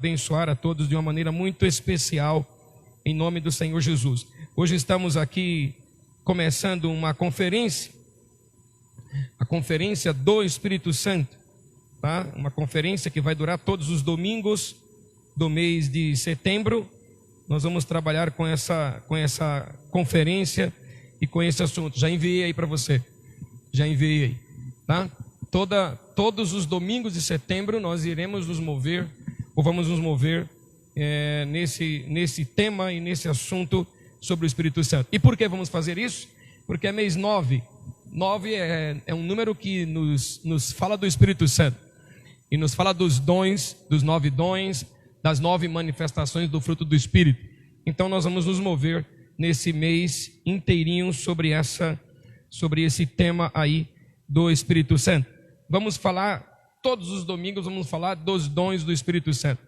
abençoar a todos de uma maneira muito especial, em nome do Senhor Jesus. Hoje estamos aqui começando uma conferência, a conferência do Espírito Santo, tá? Uma conferência que vai durar todos os domingos do mês de setembro. Nós vamos trabalhar com essa conferência e com esse assunto. Já enviei aí para você, já enviei aí, tá? Todos os domingos de setembro nós iremos nos mover, ou vamos nos mover nesse tema e nesse assunto sobre o Espírito Santo. E por que vamos fazer isso? Porque é mês 9. 9 é um número que nos fala do Espírito Santo. E nos fala dos dons, dos 9 dons, das 9 manifestações do fruto do Espírito. Então nós vamos nos mover nesse mês inteirinho sobre esse tema aí do Espírito Santo. Vamos falar, todos os domingos vamos falar dos dons do Espírito Santo.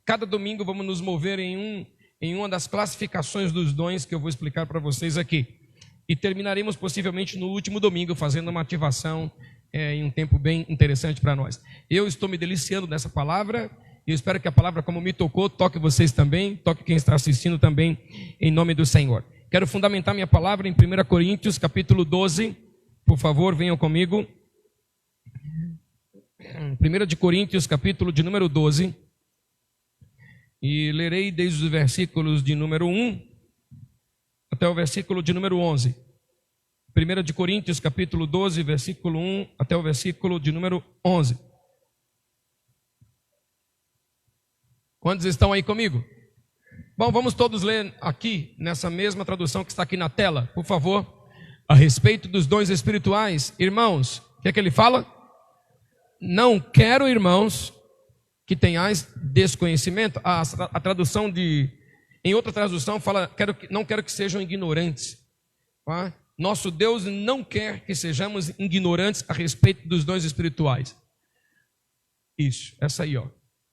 Cada domingo vamos nos mover em uma das classificações dos dons que eu vou explicar para vocês aqui. E terminaremos possivelmente no último domingo fazendo uma ativação em um tempo bem interessante para nós. Eu estou me deliciando dessa palavra e eu espero que a palavra, como me tocou, toque vocês também, toque quem está assistindo também, em nome do Senhor. Quero fundamentar minha palavra em 1 Coríntios, capítulo 12. Por favor, venham comigo. 1 Coríntios, capítulo de número 12. E lerei desde os versículos de número 1 até o versículo de número 11. 1 Coríntios, capítulo 12, versículo 1 até o versículo de número 11. Quantos estão aí comigo? Bom, vamos todos ler aqui, nessa mesma tradução que está aqui na tela, por favor. A respeito dos dons espirituais, irmãos, o que é que ele fala? Não quero, irmãos, que tenhais desconhecimento. A tradução em outra tradução fala, não quero que sejam ignorantes. Tá? Nosso Deus não quer que sejamos ignorantes a respeito dos dons espirituais. Isso, essa aí, ó.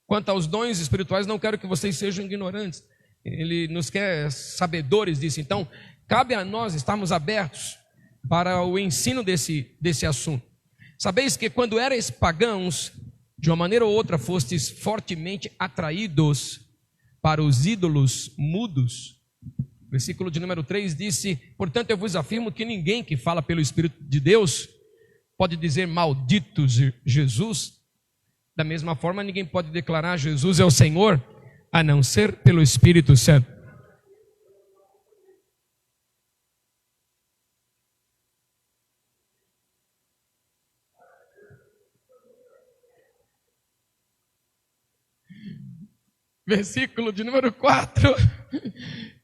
Quanto aos dons espirituais, não quero que vocês sejam ignorantes. Ele nos quer sabedores disso. Então, cabe a nós estarmos abertos para o ensino desse assunto. Sabeis que quando erais pagãos, de uma maneira ou outra fostes fortemente atraídos para os ídolos mudos. Versículo de número 3 disse: portanto eu vos afirmo que ninguém que fala pelo Espírito de Deus pode dizer maldito Jesus. Da mesma forma, ninguém pode declarar Jesus é o Senhor, a não ser pelo Espírito Santo. Versículo de número 4.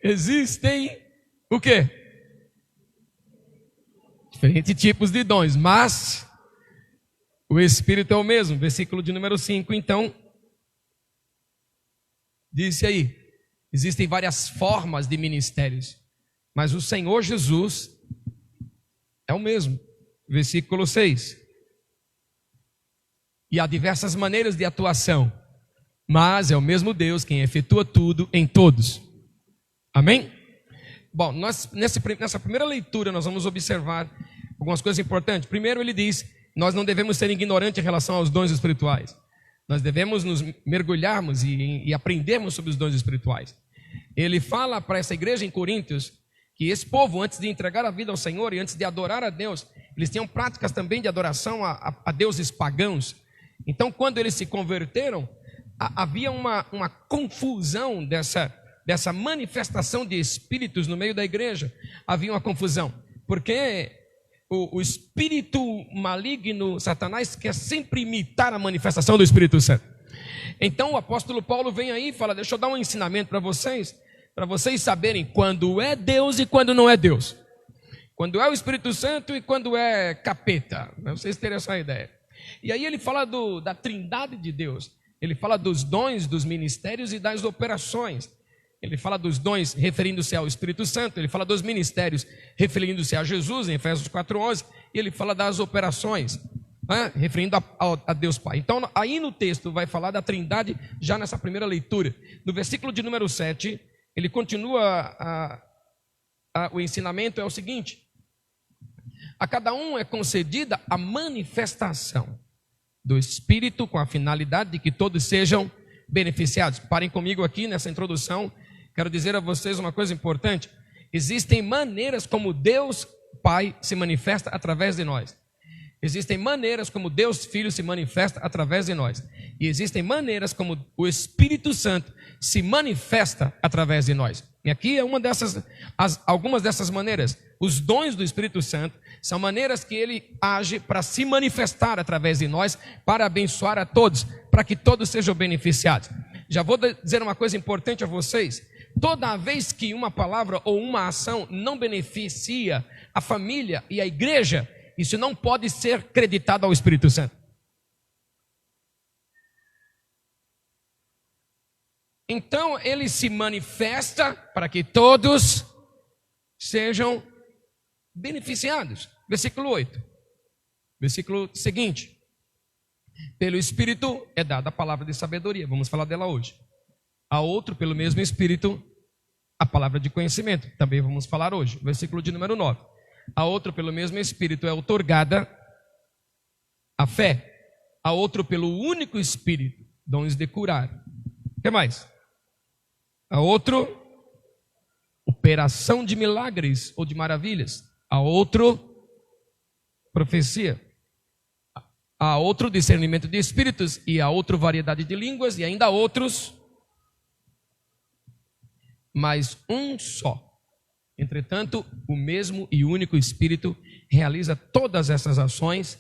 Existem o quê? Diferentes tipos de dons, mas o Espírito é o mesmo. Versículo de número 5, então, disse aí, existem várias formas de ministérios, mas o Senhor Jesus é o mesmo. Versículo 6. E há diversas maneiras de atuação, mas é o mesmo Deus quem efetua tudo em todos. Amém? Bom, nessa primeira leitura nós vamos observar algumas coisas importantes. Primeiro ele diz, nós não devemos ser ignorantes em relação aos dons espirituais. Nós devemos nos mergulharmos e aprendermos sobre os dons espirituais. Ele fala para essa igreja em Coríntios que esse povo, antes de entregar a vida ao Senhor e antes de adorar a Deus, eles tinham práticas também de adoração a deuses pagãos. Então, quando eles se converteram, havia uma confusão dessa manifestação de espíritos no meio da igreja. Havia uma confusão, porque o espírito maligno, Satanás, quer sempre imitar a manifestação do Espírito Santo. Então o apóstolo Paulo vem aí e fala, deixa eu dar um ensinamento para vocês saberem quando é Deus e quando não é Deus. Quando é o Espírito Santo e quando é capeta, para vocês terem essa ideia. E aí ele fala da trindade de Deus. Ele fala dos dons, dos ministérios e das operações. Ele fala dos dons referindo-se ao Espírito Santo. Ele fala dos ministérios referindo-se a Jesus, em Efésios 4:11. E ele fala das operações, né, referindo a Deus Pai. Então, aí no texto vai falar da trindade já nessa primeira leitura. No versículo de número 7, ele continua, o ensinamento é o seguinte: a cada um é concedida a manifestação do Espírito com a finalidade de que todos sejam beneficiados. Parem comigo aqui nessa introdução. Quero dizer a vocês uma coisa importante. Existem maneiras como Deus Pai se manifesta através de nós. Existem maneiras como Deus Filho se manifesta através de nós. E existem maneiras como o Espírito Santo se manifesta através de nós. E aqui é algumas dessas maneiras. Os dons do Espírito Santo são maneiras que ele age para se manifestar através de nós, para abençoar a todos, para que todos sejam beneficiados. Já vou dizer uma coisa importante a vocês. Toda vez que uma palavra ou uma ação não beneficia a família e a igreja, isso não pode ser creditado ao Espírito Santo. Então ele se manifesta para que todos sejam beneficiados. Versículo 8. Versículo seguinte. Pelo Espírito é dada a palavra de sabedoria. Vamos falar dela hoje. A outro, pelo mesmo Espírito, a palavra de conhecimento. Também vamos falar hoje. Versículo de número 9. A outro, pelo mesmo Espírito, é outorgada a fé. A outro, pelo único Espírito, dons de curar. O que mais? A outro, operação de milagres ou de maravilhas. A outro, profecia. A outro, discernimento de espíritos. E a outro, variedade de línguas. E ainda outros, mas um só. Entretanto, o mesmo e único Espírito realiza todas essas ações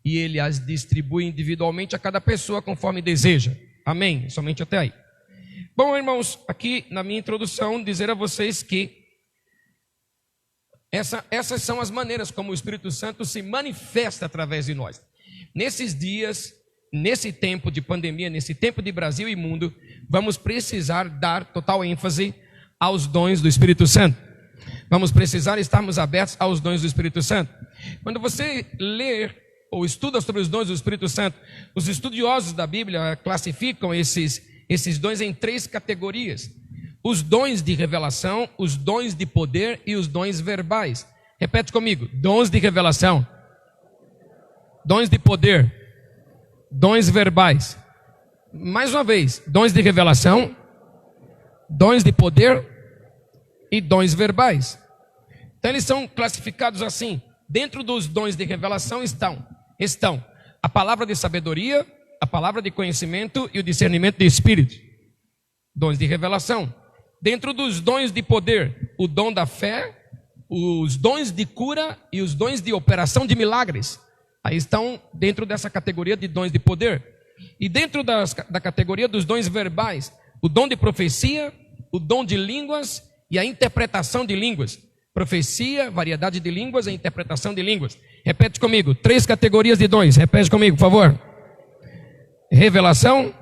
e ele as distribui individualmente a cada pessoa conforme deseja. Amém? Somente até aí. Bom, irmãos, aqui na minha introdução, dizer a vocês que essas são as maneiras como o Espírito Santo se manifesta através de nós. Nesses dias, nesse tempo de pandemia, nesse tempo de Brasil e mundo, vamos precisar dar total ênfase aos dons do Espírito Santo. Vamos precisar estarmos abertos aos dons do Espírito Santo. Quando você lê ou estuda sobre os dons do Espírito Santo, os estudiosos da Bíblia classificam esses dons em 3 categorias: os dons de revelação, os dons de poder e os dons verbais. Repete comigo: dons de revelação, dons de poder, dons verbais. Mais uma vez: dons de revelação, dons de poder e dons verbais. Então eles são classificados assim. Dentro dos dons de revelação estão a palavra de sabedoria, a palavra de conhecimento e o discernimento de espírito. Dons de revelação. Dentro dos dons de poder, o dom da fé, os dons de cura e os dons de operação de milagres. Aí estão dentro dessa categoria de dons de poder. E dentro da categoria dos dons verbais, o dom de profecia, o dom de línguas e a interpretação de línguas. Profecia, variedade de línguas e interpretação de línguas. Repete comigo: 3 categorias de dons. Repete comigo, por favor. Revelação,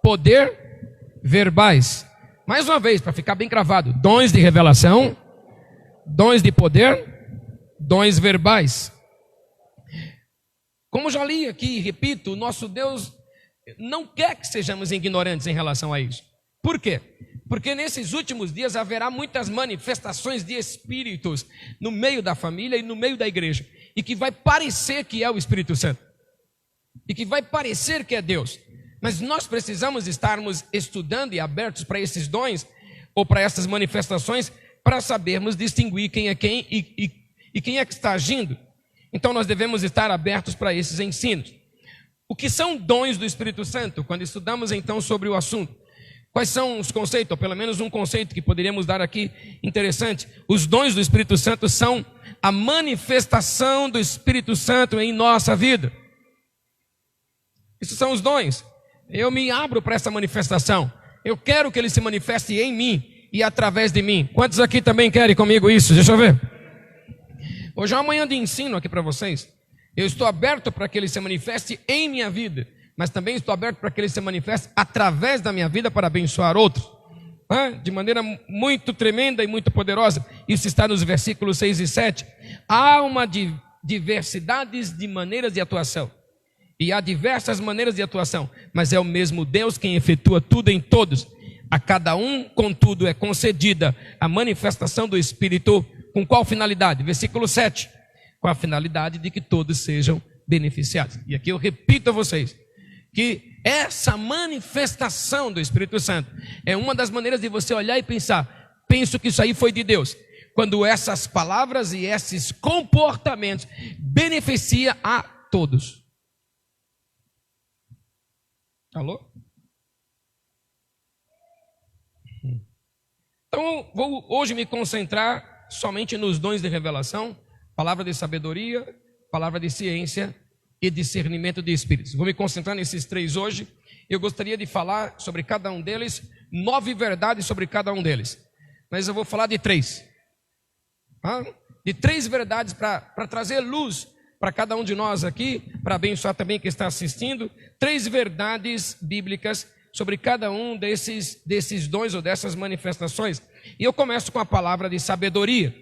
poder, verbais. Mais uma vez, para ficar bem gravado: dons de revelação, dons de poder, dons verbais. Como já li aqui, repito, o nosso Deus não quer que sejamos ignorantes em relação a isso. Por quê? Porque nesses últimos dias haverá muitas manifestações de espíritos no meio da família e no meio da igreja, e que vai parecer que é o Espírito Santo, e que vai parecer que é Deus. Mas nós precisamos estarmos estudando e abertos para esses dons, ou para essas manifestações, para sabermos distinguir quem é quem e quem é que está agindo. Então nós devemos estar abertos para esses ensinos. O que são dons do Espírito Santo? Quando estudamos então sobre o assunto, quais são os conceitos, ou pelo menos um conceito que poderíamos dar aqui interessante? Os dons do Espírito Santo são a manifestação do Espírito Santo em nossa vida. Isso são os dons. Eu me abro para essa manifestação. Eu quero que ele se manifeste em mim e através de mim. Quantos aqui também querem comigo isso? Deixa eu ver. Hoje é uma manhã de ensino aqui para vocês. Eu estou aberto para que ele se manifeste em minha vida, mas também estou aberto para que ele se manifeste através da minha vida para abençoar outros, de maneira muito tremenda e muito poderosa. Isso está nos versículos 6 e 7. Há uma diversidade de maneiras de atuação, e há diversas maneiras de atuação, mas é o mesmo Deus quem efetua tudo em todos. A cada um, contudo, é concedida a manifestação do Espírito. Com qual finalidade? Versículo 7. Com a finalidade de que todos sejam beneficiados. E aqui eu repito a vocês que Essa manifestação do Espírito Santo é uma das maneiras de você olhar e pensar: penso que isso aí foi de Deus. Quando essas palavras e esses comportamentos beneficiam a todos. Alô? Então, vou hoje me concentrar somente nos dons de revelação, palavra de sabedoria, palavra de ciência e discernimento de espíritos. Vou me concentrar nesses três hoje. Eu gostaria de falar sobre cada um deles, 9 verdades sobre cada um deles. Mas eu vou falar de 3. De 3 verdades para trazer luz para cada um de nós aqui, para abençoar também quem está assistindo. 3 verdades bíblicas sobre cada um desses dons ou dessas manifestações. E eu começo com a palavra de sabedoria.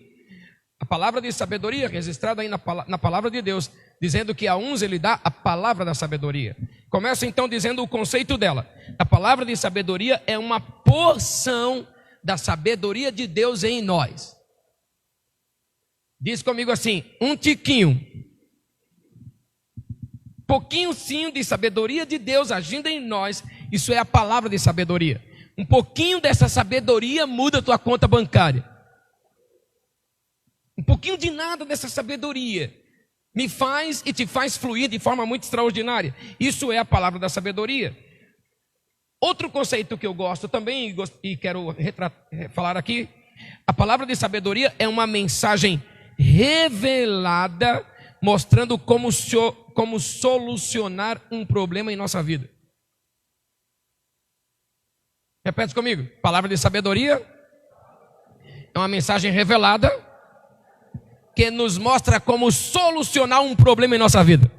A palavra de sabedoria registrada aí na palavra de Deus, dizendo que a uns ele dá a palavra da sabedoria. Começa então dizendo o conceito dela. A palavra de sabedoria é uma porção da sabedoria de Deus em nós. Diz comigo assim: um tiquinho, pouquinho sim de sabedoria de Deus agindo em nós. Isso é a palavra de sabedoria. Um pouquinho dessa sabedoria muda a tua conta bancária. Um pouquinho de nada dessa sabedoria me faz e te faz fluir de forma muito extraordinária. Isso é a palavra da sabedoria. Outro conceito que eu gosto também e quero falar aqui: a palavra de sabedoria é uma mensagem revelada, mostrando como solucionar um problema em nossa vida. Repete comigo: palavra de sabedoria é uma mensagem revelada que nos mostra como solucionar um problema em nossa vida.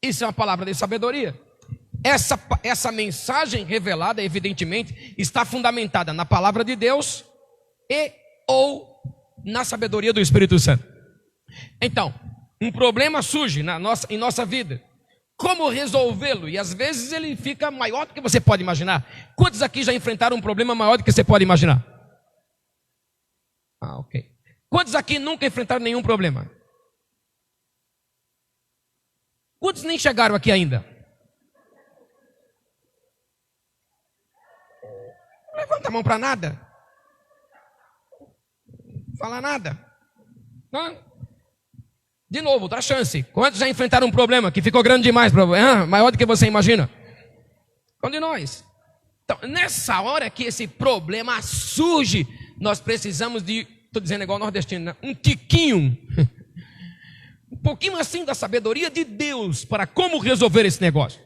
Isso é uma palavra de sabedoria. Essa mensagem revelada, evidentemente, está fundamentada na palavra de Deus e ou na sabedoria do Espírito Santo. Então, um problema surge em nossa vida. Como resolvê-lo? E às vezes ele fica maior do que você pode imaginar. Quantos aqui já enfrentaram um problema maior do que você pode imaginar? Ok. Quantos aqui nunca enfrentaram nenhum problema? Quantos nem chegaram aqui ainda? Não levanta a mão para nada. Não fala nada. Não. De novo, outra chance. Quantos já enfrentaram um problema que ficou grande demais, maior do que você imagina? Qual de nós? Então, nessa hora que esse problema surge, nós precisamos de, estou dizendo igual nordestino, né? Um tiquinho, um pouquinho assim da sabedoria de Deus para como resolver esse negócio.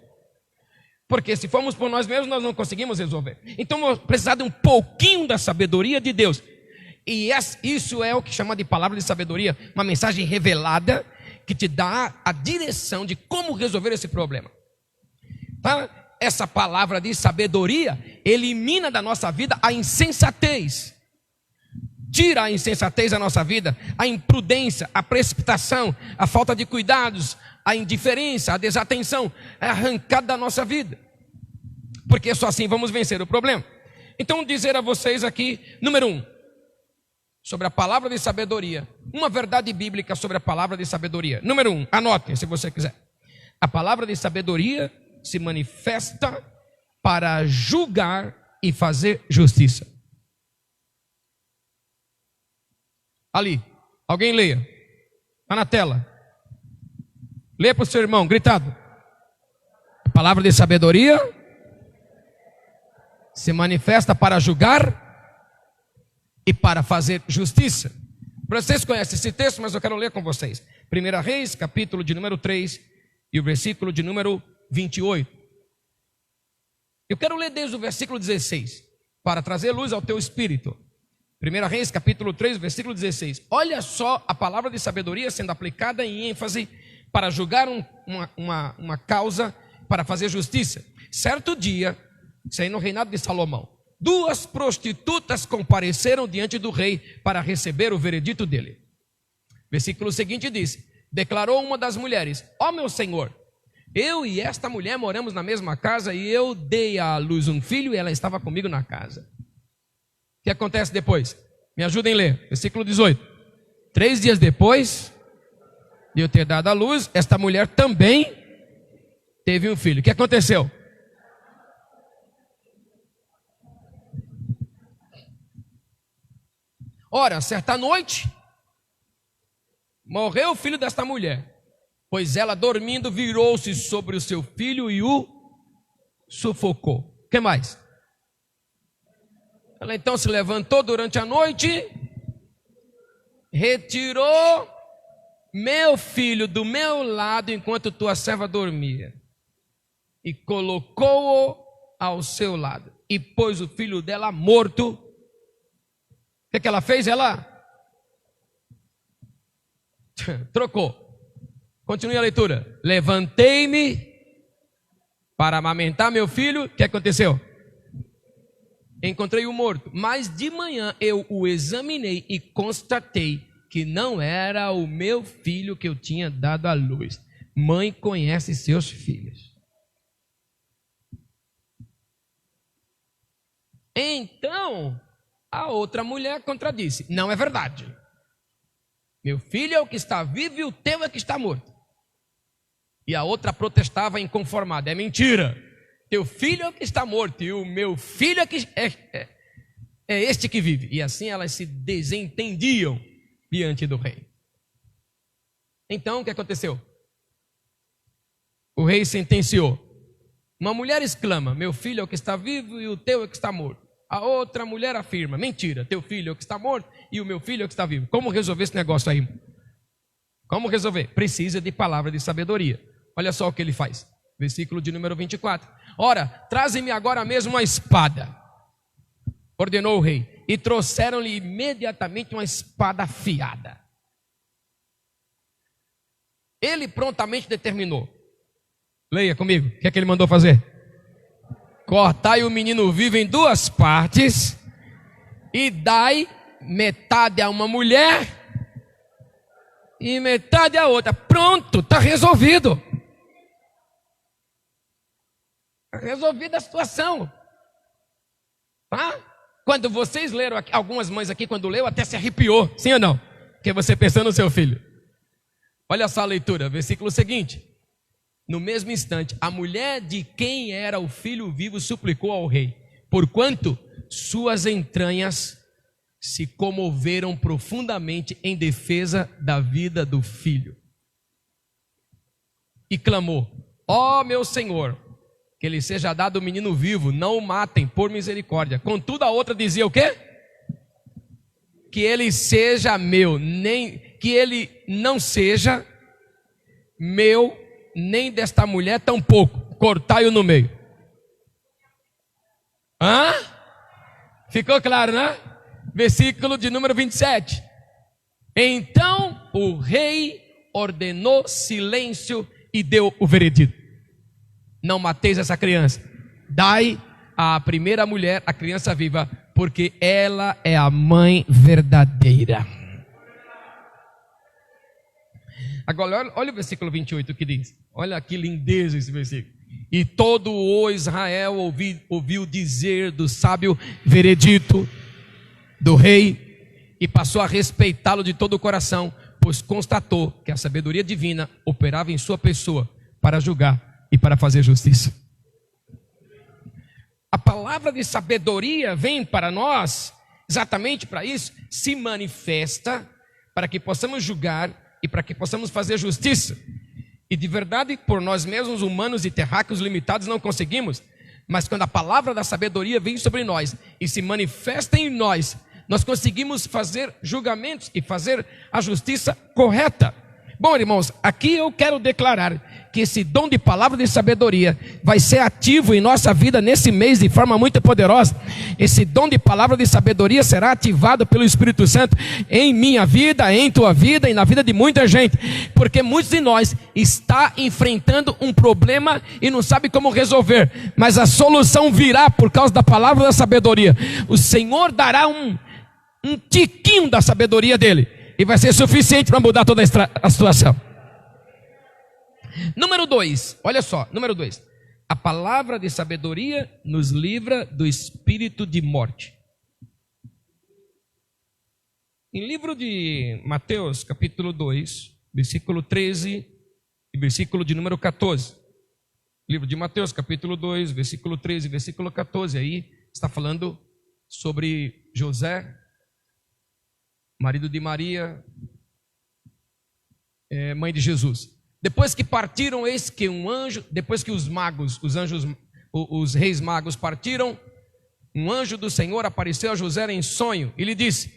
Porque se formos por nós mesmos, nós não conseguimos resolver. Então, vamos precisar de um pouquinho da sabedoria de Deus. E isso é o que chama de palavra de sabedoria, uma mensagem revelada que te dá a direção de como resolver esse problema. Tá? Essa palavra de sabedoria elimina da nossa vida a insensatez. Tira a insensatez da nossa vida, a imprudência, a precipitação, a falta de cuidados, a indiferença, a desatenção, é arrancada da nossa vida. Porque só assim vamos vencer o problema. Então, dizer a vocês aqui, número 1, sobre a palavra de sabedoria, uma verdade bíblica sobre a palavra de sabedoria. Número 1, anotem se você quiser. A palavra de sabedoria se manifesta para julgar e fazer justiça. Ali, alguém leia. Está na tela. Leia para o seu irmão, gritado. A palavra de sabedoria se manifesta para julgar e para fazer justiça. Vocês conhecem esse texto, mas eu quero ler com vocês. 1 Reis, capítulo de número 3 e o versículo de número 28. Eu quero ler desde o versículo 16, para trazer luz ao teu espírito. 1 Reis, capítulo 3, versículo 16. Olha só a palavra de sabedoria sendo aplicada em ênfase para julgar uma causa, para fazer justiça. Certo dia, isso aí no reinado de Salomão, 2 prostitutas compareceram diante do rei para receber o veredito dele. Versículo seguinte diz: declarou uma das mulheres: ó meu senhor, eu e esta mulher moramos na mesma casa e eu dei à luz um filho e ela estava comigo na casa. O que acontece depois? Me ajudem a ler. Versículo 18. 3 dias depois de eu ter dado à luz, esta mulher também teve um filho. O que aconteceu? Ora, certa noite, morreu o filho desta mulher, pois ela, dormindo, virou-se sobre o seu filho e o sufocou. O que mais? Ela então se levantou durante a noite, retirou meu filho do meu lado enquanto tua serva dormia, e colocou-o ao seu lado, e pôs o filho dela morto. O que ela fez? Ela trocou. Continue a leitura. Levantei-me para amamentar meu filho. O que aconteceu? Encontrei-o morto. Mas de manhã eu o examinei e constatei que não era o meu filho que eu tinha dado à luz. Mãe conhece seus filhos. Então a outra mulher contradisse: não é verdade. Meu filho é o que está vivo e o teu é que está morto. E a outra protestava inconformada: é mentira. Teu filho é o que está morto e o meu filho é este que vive. E assim elas se desentendiam diante do rei. Então o que aconteceu? O rei sentenciou. Uma mulher exclama: meu filho é o que está vivo e o teu é o que está morto. A outra mulher afirma: mentira, teu filho é o que está morto e o meu filho é o que está vivo. Como resolver esse negócio aí? Como resolver? Precisa de palavra de sabedoria. Olha só o que ele faz. Versículo de número 24. Ora, traze-me agora mesmo uma espada, ordenou o rei, e trouxeram-lhe imediatamente uma espada afiada. Ele prontamente determinou. Leia comigo, o que é que ele mandou fazer? Cortai o menino vivo em duas partes e dai metade a uma mulher e metade a outra. Pronto, está resolvido. Está resolvida a situação. Tá? Quando vocês leram aqui, algumas mães aqui quando leu até se arrepiou, sim ou não? Porque você pensou no seu filho. Olha só a leitura, versículo seguinte. No mesmo instante, a mulher de quem era o filho vivo suplicou ao rei, porquanto suas entranhas se comoveram profundamente em defesa da vida do filho. E clamou: ó meu senhor, que lhe seja dado o menino vivo, não o matem, por misericórdia. Contudo a outra dizia o quê? Que ele seja meu, nem que ele não seja meu, nem desta mulher tampouco, cortai-o no meio. Hã? Ficou claro, né? Versículo de número 27. Então o rei ordenou silêncio e deu o veredito: não mateis essa criança, dai à primeira mulher a criança viva, porque ela é a mãe verdadeira. Agora olha o versículo 28 que diz. Olha que lindeza esse versículo. E todo o Israel ouviu dizer do sábio veredito do rei e passou a respeitá-lo de todo o coração, pois constatou que a sabedoria divina operava em sua pessoa para julgar e para fazer justiça. A palavra de sabedoria vem para nós exatamente para isso, se manifesta para que possamos julgar e para que possamos fazer justiça. E de verdade, por nós mesmos, humanos e terráqueos limitados, não conseguimos. Mas quando a palavra da sabedoria vem sobre nós e se manifesta em nós, nós conseguimos fazer julgamentos e fazer a justiça correta. Bom, irmãos, aqui eu quero declarar que esse dom de palavra de sabedoria vai ser ativo em nossa vida nesse mês de forma muito poderosa. Esse dom de palavra de sabedoria será ativado pelo Espírito Santo em minha vida, em tua vida e na vida de muita gente, porque muitos de nós está enfrentando um problema e não sabe como resolver, mas a solução virá por causa da palavra da sabedoria. O Senhor dará um tiquinho da sabedoria dele e vai ser suficiente para mudar toda a situação. Número 2, olha só, número 2. A palavra de sabedoria nos livra do espírito de morte. Em livro de Mateus, capítulo 2, versículo 13 e versículo de número 14. Livro de Mateus, capítulo 2, versículo 13, versículo 14. Aí está falando sobre José, marido de Maria, mãe de Jesus. Depois que partiram, eis que um anjo, depois que os reis magos partiram, um anjo do Senhor apareceu a José em sonho e lhe disse: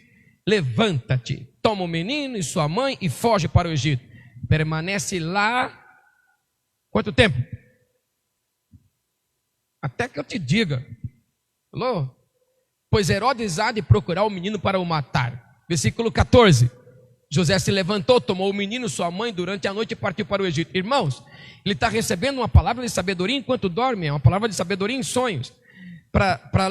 levanta-te, toma o menino e sua mãe e foge para o Egito. Permanece lá, quanto tempo? Até que eu te diga. Falou? Pois Herodes há de procurar o menino para o matar. Versículo 14. José se levantou, tomou o menino, sua mãe, durante a noite e partiu para o Egito. Irmãos, ele está recebendo uma palavra de sabedoria enquanto dorme, é uma palavra de sabedoria em sonhos, para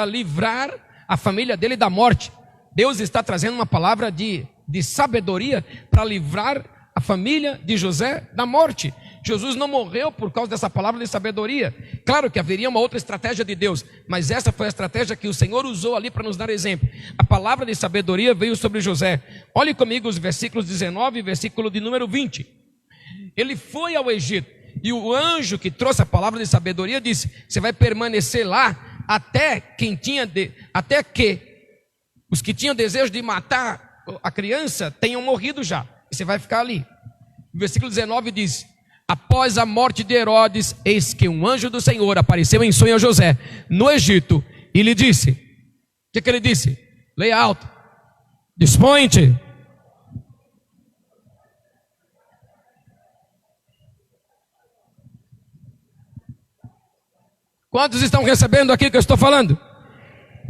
livrar a família dele da morte. Deus está trazendo uma palavra de sabedoria para livrar a família de José da morte. Jesus não morreu por causa dessa palavra de sabedoria. Claro que haveria uma outra estratégia de Deus, mas essa foi a estratégia que o Senhor usou ali para nos dar exemplo. A palavra de sabedoria veio sobre José. Olhe comigo os versículos 19 e versículo de número 20. Ele foi ao Egito e o anjo que trouxe a palavra de sabedoria disse: você vai permanecer lá até que os que tinham desejo de matar a criança tenham morrido já. E você vai ficar ali. O versículo 19 diz: após a morte de Herodes, eis que um anjo do Senhor apareceu em sonho a José no Egito e lhe disse: o que ele disse? Leia alto. Dispõe-te. Quantos estão recebendo aqui o que eu estou falando?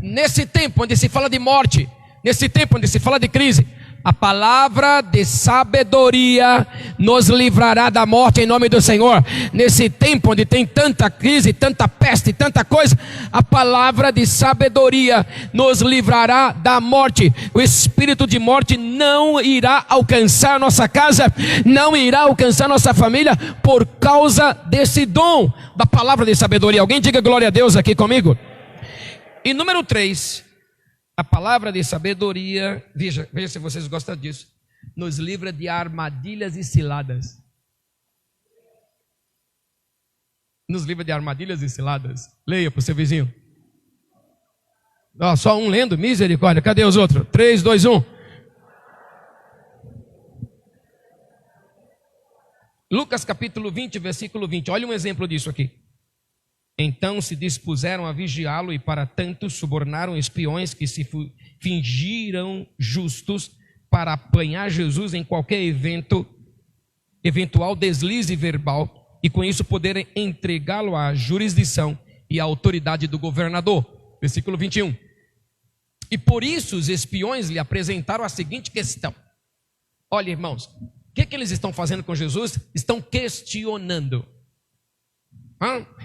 Nesse tempo onde se fala de morte, nesse tempo onde se fala de crise, a palavra de sabedoria nos livrará da morte em nome do Senhor. Nesse tempo onde tem tanta crise, tanta peste, tanta coisa, a palavra de sabedoria nos livrará da morte. O espírito de morte não irá alcançar nossa casa, não irá alcançar nossa família por causa desse dom da palavra de sabedoria. Alguém diga glória a Deus aqui comigo. E número 3, a palavra de sabedoria, veja se vocês gostam disso, nos livra de armadilhas e ciladas. Nos livra de armadilhas e ciladas. Leia para o seu vizinho. Só um lendo, misericórdia. Cadê os outros? 3, 2, 1. Lucas capítulo 20, versículo 20. Olha um exemplo disso aqui. Então se dispuseram a vigiá-lo e para tanto subornaram espiões que se fingiram justos para apanhar Jesus em qualquer eventual deslize verbal e com isso poderem entregá-lo à jurisdição e à autoridade do governador. Versículo 21. E por isso os espiões lhe apresentaram a seguinte questão. Olha, irmãos, o que eles estão fazendo com Jesus? Estão questionando.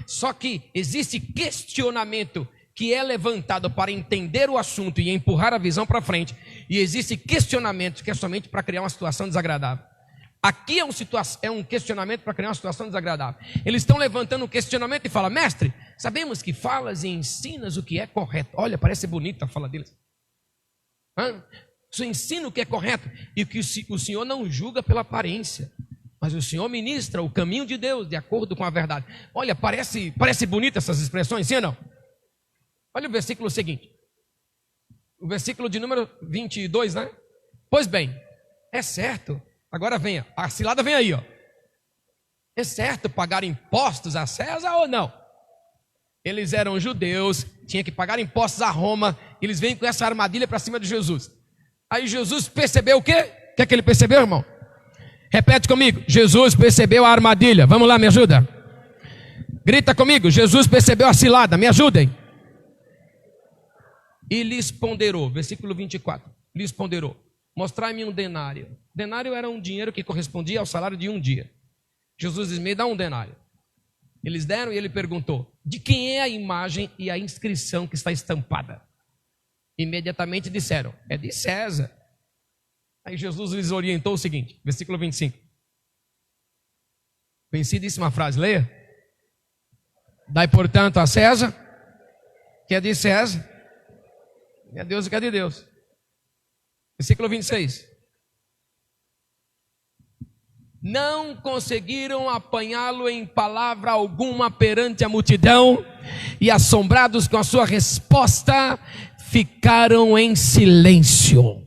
Só que existe questionamento que é levantado para entender o assunto e empurrar a visão para frente, e existe questionamento que é somente para criar uma situação desagradável. Aqui é um questionamento para criar uma situação desagradável. Eles estão levantando um questionamento e falam: mestre, sabemos que falas e ensinas o que é correto. Olha, parece bonita a fala deles. Você ensina o que é correto e que o Senhor não julga pela aparência, mas o Senhor ministra o caminho de Deus de acordo com a verdade. Olha, parece bonita essas expressões, sim ou não? Olha o versículo seguinte. O versículo de número 22, né? Pois bem, é certo. Agora venha, a cilada vem aí, ó. É certo pagar impostos a César ou não? Eles eram judeus, tinha que pagar impostos a Roma. Eles vêm com essa armadilha para cima de Jesus. Aí Jesus percebeu o quê? O que é que ele percebeu, irmão? Repete comigo. Jesus percebeu a armadilha. Vamos lá, me ajuda. Grita comigo. Jesus percebeu a cilada. Me ajudem. E lhes ponderou. Versículo 24. Lhes ponderou. Mostrai-me um denário. Denário era um dinheiro que correspondia ao salário de um dia. Jesus diz: me dá um denário. Eles deram e ele perguntou: de quem é a imagem e a inscrição que está estampada? Imediatamente disseram: é de César. Aí Jesus lhes orientou o seguinte, versículo 25. Conhecidíssima frase, leia. Dai, portanto, a César, que é de César, e a Deus, que é de Deus. Versículo 26. não conseguiram apanhá-lo em palavra alguma perante a multidão, e assombrados com a sua resposta, ficaram em silêncio.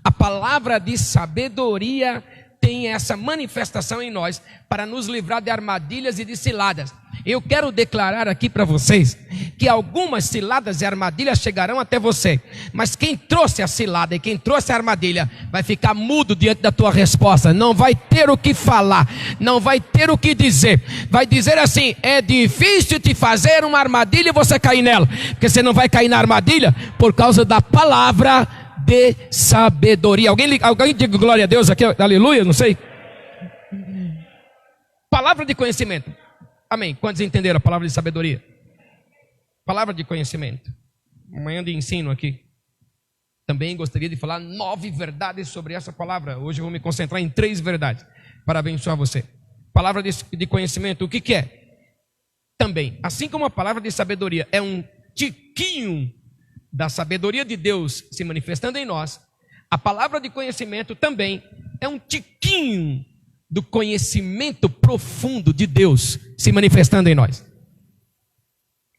A palavra de sabedoria tem essa manifestação em nós para nos livrar de armadilhas e de ciladas. Eu quero declarar aqui para vocês que algumas ciladas e armadilhas chegarão até você, mas quem trouxe a cilada e quem trouxe a armadilha vai ficar mudo diante da tua resposta, não vai ter o que falar, não vai ter o que dizer, vai dizer assim: é difícil te fazer uma armadilha e você cair nela, porque você não vai cair na armadilha por causa da palavra de sabedoria. Alguém diga glória a Deus aqui, aleluia, não sei. Palavra de conhecimento. Amém. Quantos entenderam a palavra de sabedoria? Palavra de conhecimento. Manhã de ensino aqui. Também gostaria de falar 9 verdades sobre essa palavra. Hoje eu vou me concentrar em 3 verdades para abençoar você. Palavra de conhecimento, o que é? Também, assim como a palavra de sabedoria é um tiquinho da sabedoria de Deus se manifestando em nós, a palavra de conhecimento também é um tiquinho do conhecimento profundo de Deus se manifestando em nós.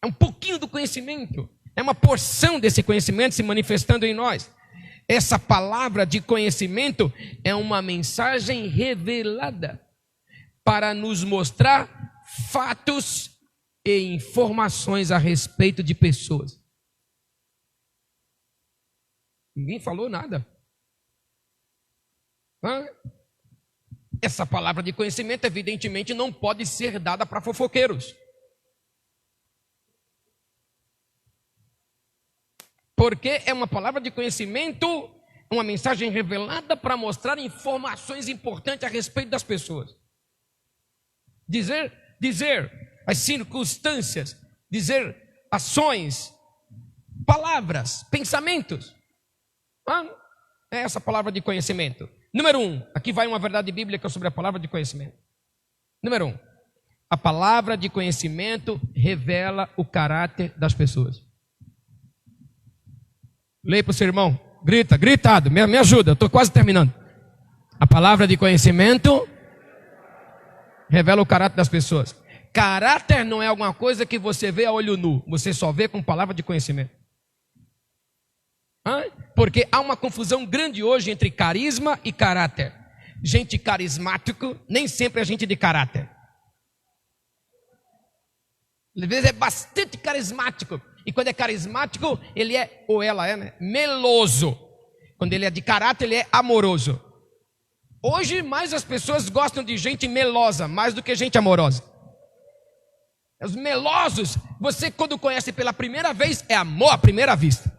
É um pouquinho do conhecimento, é uma porção desse conhecimento se manifestando em nós. Essa palavra de conhecimento é uma mensagem revelada para nos mostrar fatos e informações a respeito de pessoas. Ninguém falou nada. Essa palavra de conhecimento, evidentemente, não pode ser dada para fofoqueiros. Porque é uma palavra de conhecimento, uma mensagem revelada para mostrar informações importantes a respeito das pessoas. Dizer as circunstâncias, dizer ações, palavras, pensamentos. É essa palavra de conhecimento. Número 1, aqui vai uma verdade bíblica sobre a palavra de conhecimento. Número 1, a palavra de conhecimento revela o caráter das pessoas. Leia para o seu irmão, gritado, me ajuda, eu estou quase terminando. A palavra de conhecimento revela o caráter das pessoas. Caráter não é alguma coisa que você vê a olho nu, você só vê com palavra de conhecimento. Porque há uma confusão grande hoje entre carisma e caráter. Gente carismático nem sempre é gente de caráter. Às vezes é bastante carismático. E quando é carismático, ele é, ou ela é, né, meloso. Quando ele é de caráter, ele é amoroso. Hoje mais as pessoas gostam de gente melosa, mais do que gente amorosa. Os melosos, você quando conhece pela primeira vez, é amor à primeira vista.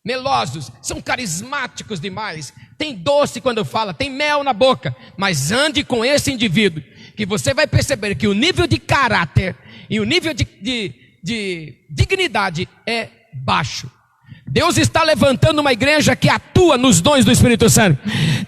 Melosos, são carismáticos demais, tem doce quando fala, tem mel na boca, mas ande com esse indivíduo, que você vai perceber que o nível de caráter e o nível de dignidade é baixo. Deus está levantando uma igreja que atua nos dons do Espírito Santo.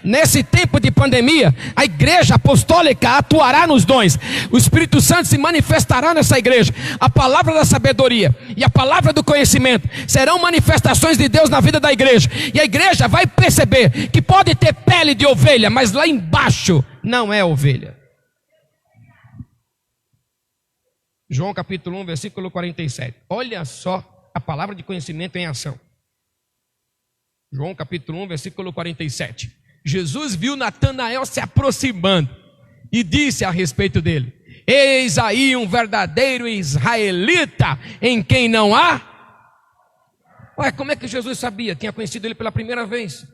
Nesse tempo de pandemia, a igreja apostólica atuará nos dons. O Espírito Santo se manifestará nessa igreja. A palavra da sabedoria e a palavra do conhecimento serão manifestações de Deus na vida da igreja. E a igreja vai perceber que pode ter pele de ovelha, mas lá embaixo não é ovelha. João capítulo 1, versículo 47. Olha só a palavra de conhecimento em ação. João capítulo 1, versículo 47. Jesus viu Natanael se aproximando e disse a respeito dele: eis aí um verdadeiro israelita em quem não há. Ué, como é que Jesus sabia? Tinha conhecido ele pela primeira vez.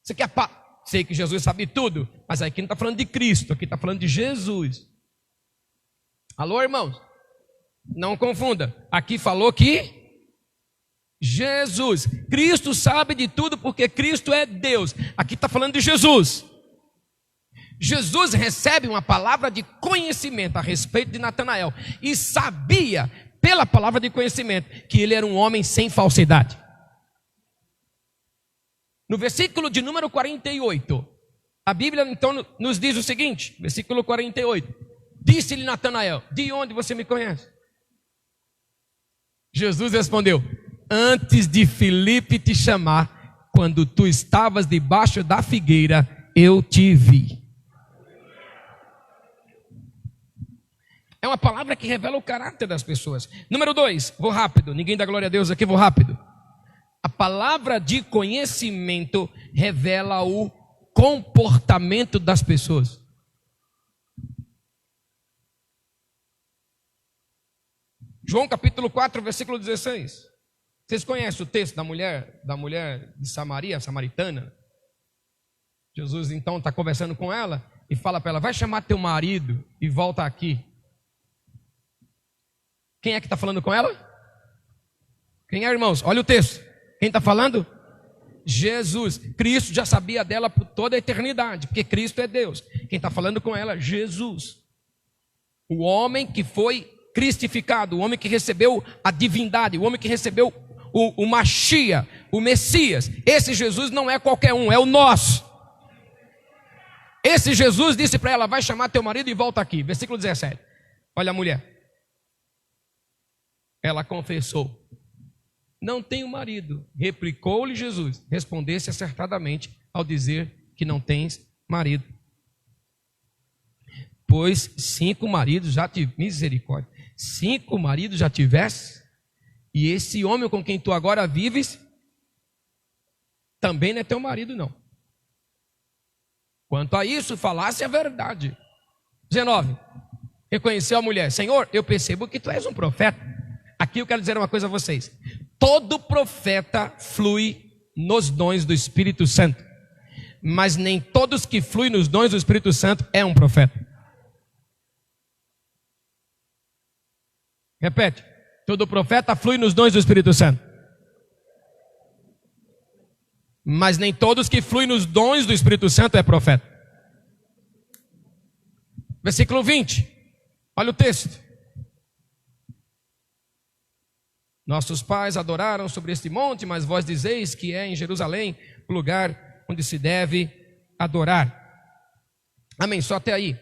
Você quer sei que Jesus sabe tudo, mas aqui não está falando de Cristo, aqui está falando de Jesus. Alô, irmãos? Não confunda. Aqui falou que Jesus, Cristo sabe de tudo porque Cristo é Deus. Aqui está falando de Jesus. Jesus recebe uma palavra de conhecimento a respeito de Natanael e sabia, pela palavra de conhecimento, que ele era um homem sem falsidade. No versículo de número 48, a Bíblia então nos diz o seguinte, versículo 48: disse-lhe Natanael: de onde você me conhece? Jesus respondeu: antes de Filipe te chamar, quando tu estavas debaixo da figueira, eu te vi. É uma palavra que revela o caráter das pessoas. Número 2, vou rápido, ninguém dá glória a Deus aqui, vou rápido. A palavra de conhecimento revela o comportamento das pessoas. João capítulo 4, versículo 16. Vocês conhecem o texto da mulher de Samaria, samaritana? Jesus então está conversando com ela e fala para ela, vai chamar teu marido e volta aqui. Quem é que está falando com ela? Quem é, irmãos? Olha o texto. Quem está falando? Jesus. Cristo já sabia dela por toda a eternidade, porque Cristo é Deus. Quem está falando com ela? Jesus. O homem que foi cristificado, o homem que recebeu a divindade, o homem que recebeu o Machia, o Messias. Esse Jesus não é qualquer um, é o nosso. Esse Jesus disse para ela, vai chamar teu marido e volta aqui. Versículo 17. Olha a mulher. Ela confessou, não tenho marido. Replicou-lhe Jesus, respondesse acertadamente ao dizer que não tens marido. Pois 5 maridos já tiveste, misericórdia, 5 maridos já tiveste, e esse homem com quem tu agora vives, também não é teu marido não. Quanto a isso, falasse a verdade. 19, reconheceu a mulher, Senhor, eu percebo que tu és um profeta. Aqui eu quero dizer uma coisa a vocês. Todo profeta flui nos dons do Espírito Santo. Mas nem todos que fluem nos dons do Espírito Santo é um profeta. Repete. Todo profeta flui nos dons do Espírito Santo. Mas nem todos que fluem nos dons do Espírito Santo é profeta. Versículo 20. Olha o texto. Nossos pais adoraram sobre este monte, mas vós dizeis que é em Jerusalém o lugar onde se deve adorar. Amém, só até aí.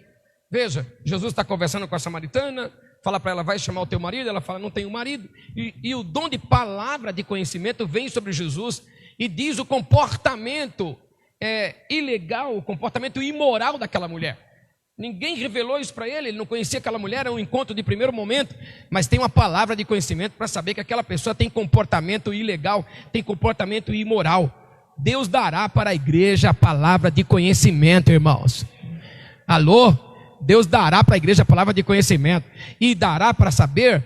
Veja, Jesus está conversando com a samaritana, fala para ela, vai chamar o teu marido, ela fala, não tenho marido. E o dom de palavra de conhecimento vem sobre Jesus e diz o comportamento ilegal, o comportamento imoral daquela mulher. Ninguém revelou isso para ele não conhecia aquela mulher, era um encontro de primeiro momento, mas tem uma palavra de conhecimento para saber que aquela pessoa tem comportamento ilegal, tem comportamento imoral. Deus dará para a igreja a palavra de conhecimento, irmãos. Alô? Deus dará para a igreja a palavra de conhecimento e dará para saber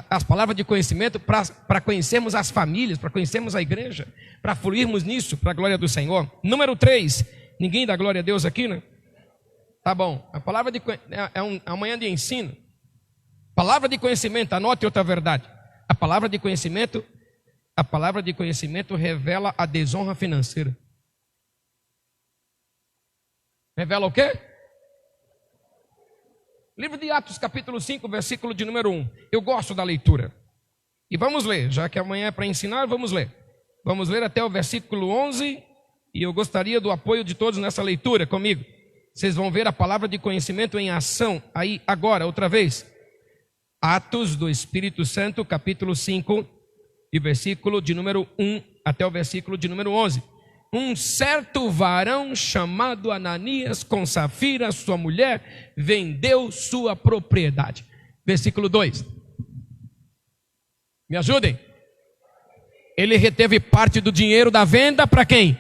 as palavras de conhecimento para conhecermos as famílias, para conhecermos a igreja, para fluirmos nisso, para a glória do Senhor. Número 3, ninguém dá glória a Deus aqui, né? Tá bom, a palavra é uma manhã de ensino. Palavra de conhecimento, anote outra verdade. A palavra de conhecimento revela a desonra financeira. Revela o quê? Livro de Atos, capítulo 5, versículo de número 1. Eu gosto da leitura. E vamos ler, já que amanhã é para ensinar, vamos ler. Vamos ler até o versículo 11. E eu gostaria do apoio de todos nessa leitura comigo. Vocês vão ver a palavra de conhecimento em ação aí agora, outra vez. Atos do Espírito Santo, capítulo 5, e versículo de número 1 até o versículo de número 11. Um certo varão chamado Ananias, com Safira, sua mulher, vendeu sua propriedade. Versículo 2. Me ajudem. Ele reteve parte do dinheiro da venda para quem?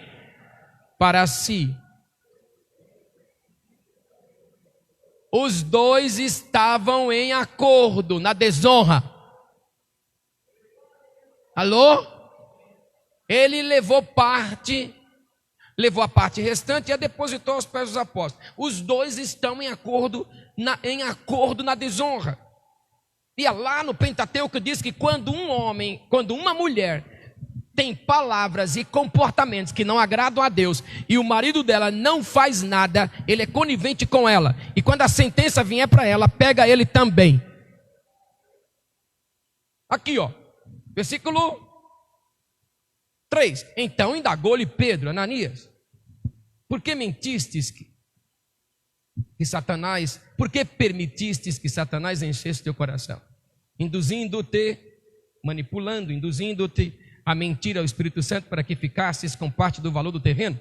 Para si. Os dois estavam em acordo, na desonra. Alô? Ele levou a parte restante e a depositou aos pés dos apóstolos. Os dois estão em acordo na desonra. E lá no Pentateuco diz que quando uma mulher tem palavras e comportamentos que não agradam a Deus e o marido dela não faz nada, ele é conivente com ela. E quando a sentença vier para ela, pega ele também. Aqui, ó, versículo 3. Então indagou-lhe Pedro, Ananias, por que mentistes que Satanás, por que permitistes que Satanás enchesse teu coração? Induzindo-te, manipulando, induzindo-te a mentira ao Espírito Santo para que ficasses com parte do valor do terreno?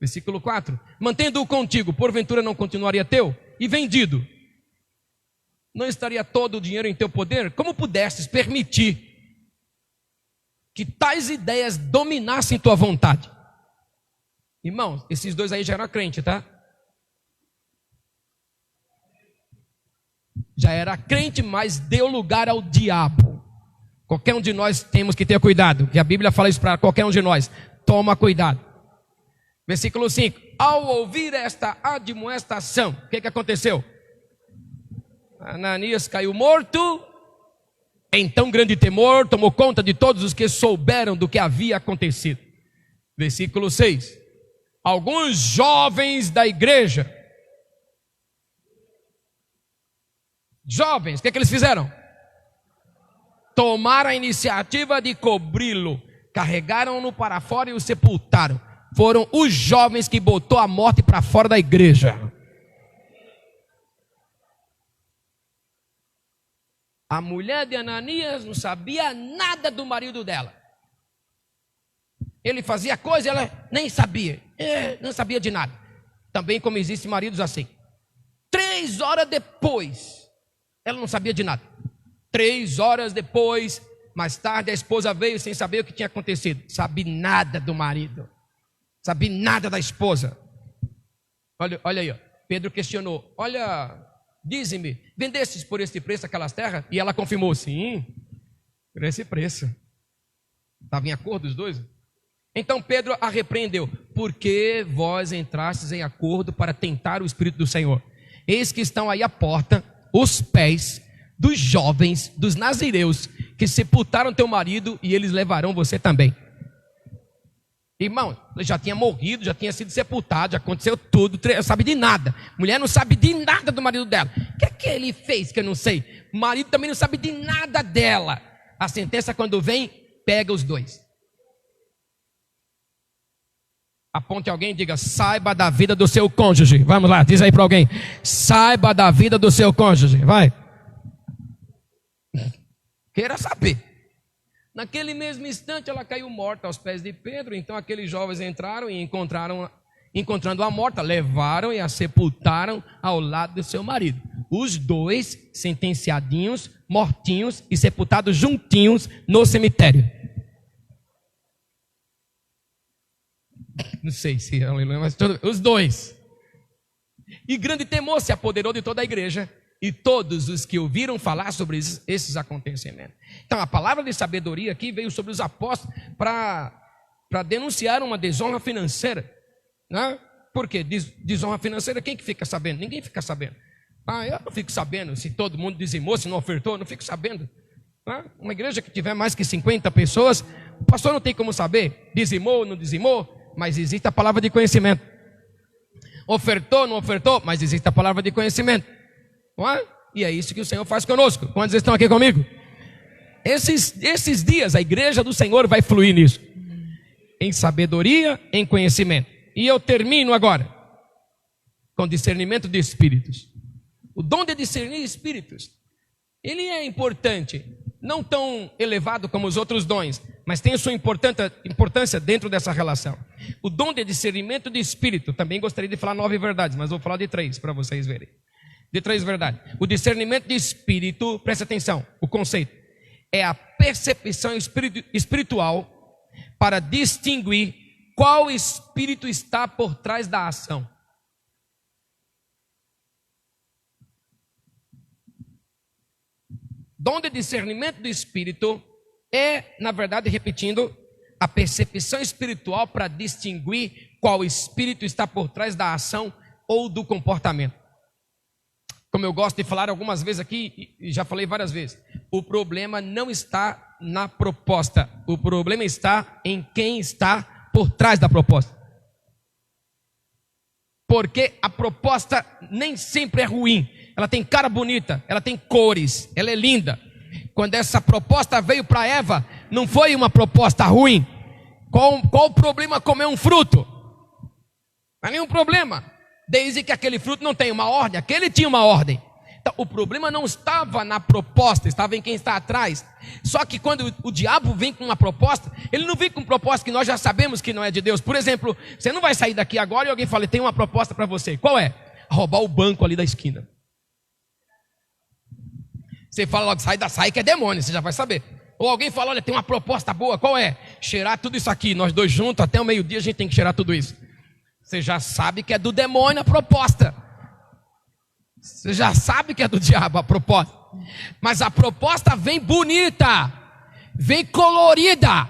Versículo 4. Mantendo-o contigo, porventura não continuaria teu? E vendido, não estaria todo o dinheiro em teu poder? Como pudestes permitir que tais ideias dominassem tua vontade? Irmãos, esses dois aí já eram crente, tá? Já era crente, mas deu lugar ao diabo. Qualquer um de nós temos que ter cuidado, que a Bíblia fala isso para qualquer um de nós. Toma cuidado. Versículo 5. Ao ouvir esta admoestação, o que aconteceu? Ananias caiu morto. Então grande temor tomou conta de todos os que souberam do que havia acontecido. Versículo 6. Alguns jovens da igreja. Jovens, o que eles fizeram? Tomaram a iniciativa de cobri-lo. Carregaram-no para fora e o sepultaram. Foram os jovens que botou a morte para fora da igreja. A mulher de Ananias não sabia nada do marido dela. Ele fazia coisa, ela nem sabia. Não sabia de nada. Também como existem maridos assim. 3 horas depois, ela não sabia de nada. 3 horas depois, mais tarde, a esposa veio sem saber o que tinha acontecido. Sabe nada do marido. Sabe nada da esposa. Olha aí, ó. Pedro questionou. Olha, dize-me, vendestes por este preço aquelas terras? E ela confirmou, sim, por esse preço. Estava em acordo os dois? Então Pedro a repreendeu. Porque vós entrastes em acordo para tentar o Espírito do Senhor? Eis que estão aí à porta os pés dos jovens, dos nazireus, que sepultaram teu marido, e eles levarão você também. Irmão, ele já tinha morrido, já tinha sido sepultado, já aconteceu tudo, não sabe de nada. Mulher não sabe de nada do marido dela. O que é que ele fez que eu não sei? O marido também não sabe de nada dela. A sentença, quando vem, pega os dois. Aponte alguém e diga: saiba da vida do seu cônjuge. Vamos lá, diz aí para alguém: saiba da vida do seu cônjuge. Vai. Queira saber. Naquele mesmo instante ela caiu morta aos pés de Pedro. Então aqueles jovens entraram e encontrando-a morta, levaram e a sepultaram ao lado do seu marido. Os dois sentenciadinhos, mortinhos e sepultados juntinhos no cemitério. Não sei se aleluia, mas os dois. E grande temor se apoderou de toda a igreja e todos os que ouviram falar sobre esses acontecimentos. Então a palavra de sabedoria aqui veio sobre os apóstolos para denunciar uma desonra financeira, né? Por quê? Desonra financeira, quem que fica sabendo? Ninguém fica sabendo. Eu não fico sabendo se todo mundo dizimou, se não ofertou, não fico sabendo. Uma igreja que tiver mais que 50 pessoas, o pastor não tem como saber, dizimou, não dizimou, mas existe a palavra de conhecimento. Ofertou, não ofertou, mas existe a palavra de conhecimento. E é isso que o Senhor faz conosco. Quantos estão aqui comigo? Esses dias a igreja do Senhor vai fluir nisso, em sabedoria, em conhecimento. E eu termino agora com discernimento de espíritos. O dom de discernir espíritos, ele é importante, não tão elevado como os outros dons, mas tem a sua importância dentro dessa relação. O dom de discernimento de espírito, também gostaria de falar 9 verdades, mas vou falar de 3 para vocês verem. De 3 verdades. O discernimento de espírito, presta atenção, o conceito, é a percepção espiritual para distinguir qual espírito está por trás da ação. Dom de discernimento do espírito é, na verdade, repetindo, a percepção espiritual para distinguir qual espírito está por trás da ação ou do comportamento. Como eu gosto de falar algumas vezes aqui, e já falei várias vezes, o problema não está na proposta, o problema está em quem está por trás da proposta. Porque a proposta nem sempre é ruim, ela tem cara bonita, ela tem cores, ela é linda. Quando essa proposta veio para Eva, não foi uma proposta ruim. Qual o problema comer um fruto? Não há nenhum problema. Desde que aquele fruto não tenha uma ordem, aquele tinha uma ordem. O problema não estava na proposta, estava em quem está atrás. Só que quando o diabo vem com uma proposta, ele não vem com proposta que nós já sabemos que não é de Deus. Por exemplo, você não vai sair daqui agora e alguém fala, tem uma proposta para você. Qual é? Roubar o banco ali da esquina. Você fala logo, sai que é demônio, você já vai saber. Ou alguém fala, olha, tem uma proposta boa, qual é? Cheirar tudo isso aqui, nós dois juntos, até o meio-dia a gente tem que cheirar tudo isso. Você já sabe que é do demônio a proposta. Você já sabe que é do diabo a proposta. Mas a proposta vem bonita, vem colorida,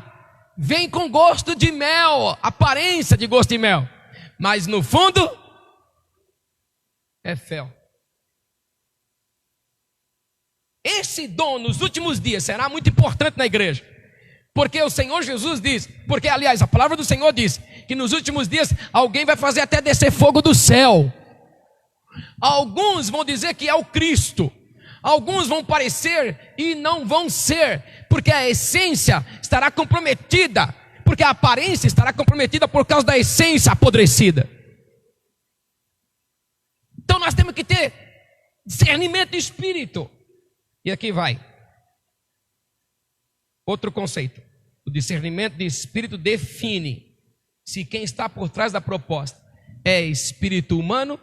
vem com gosto de mel, aparência de gosto de mel. Mas no fundo, é fel. Esse dom nos últimos dias será muito importante na igreja. Porque o Senhor Jesus diz, porque aliás a palavra do Senhor diz, que nos últimos dias alguém vai fazer até descer fogo do céu. Alguns vão dizer que é o Cristo. Alguns vão parecer e não vão ser, porque a essência estará comprometida, porque a aparência estará comprometida por causa da essência apodrecida. Então nós temos que ter discernimento de espírito. E aqui vai outro conceito. O discernimento de espírito define se quem está por trás da proposta é espírito humano,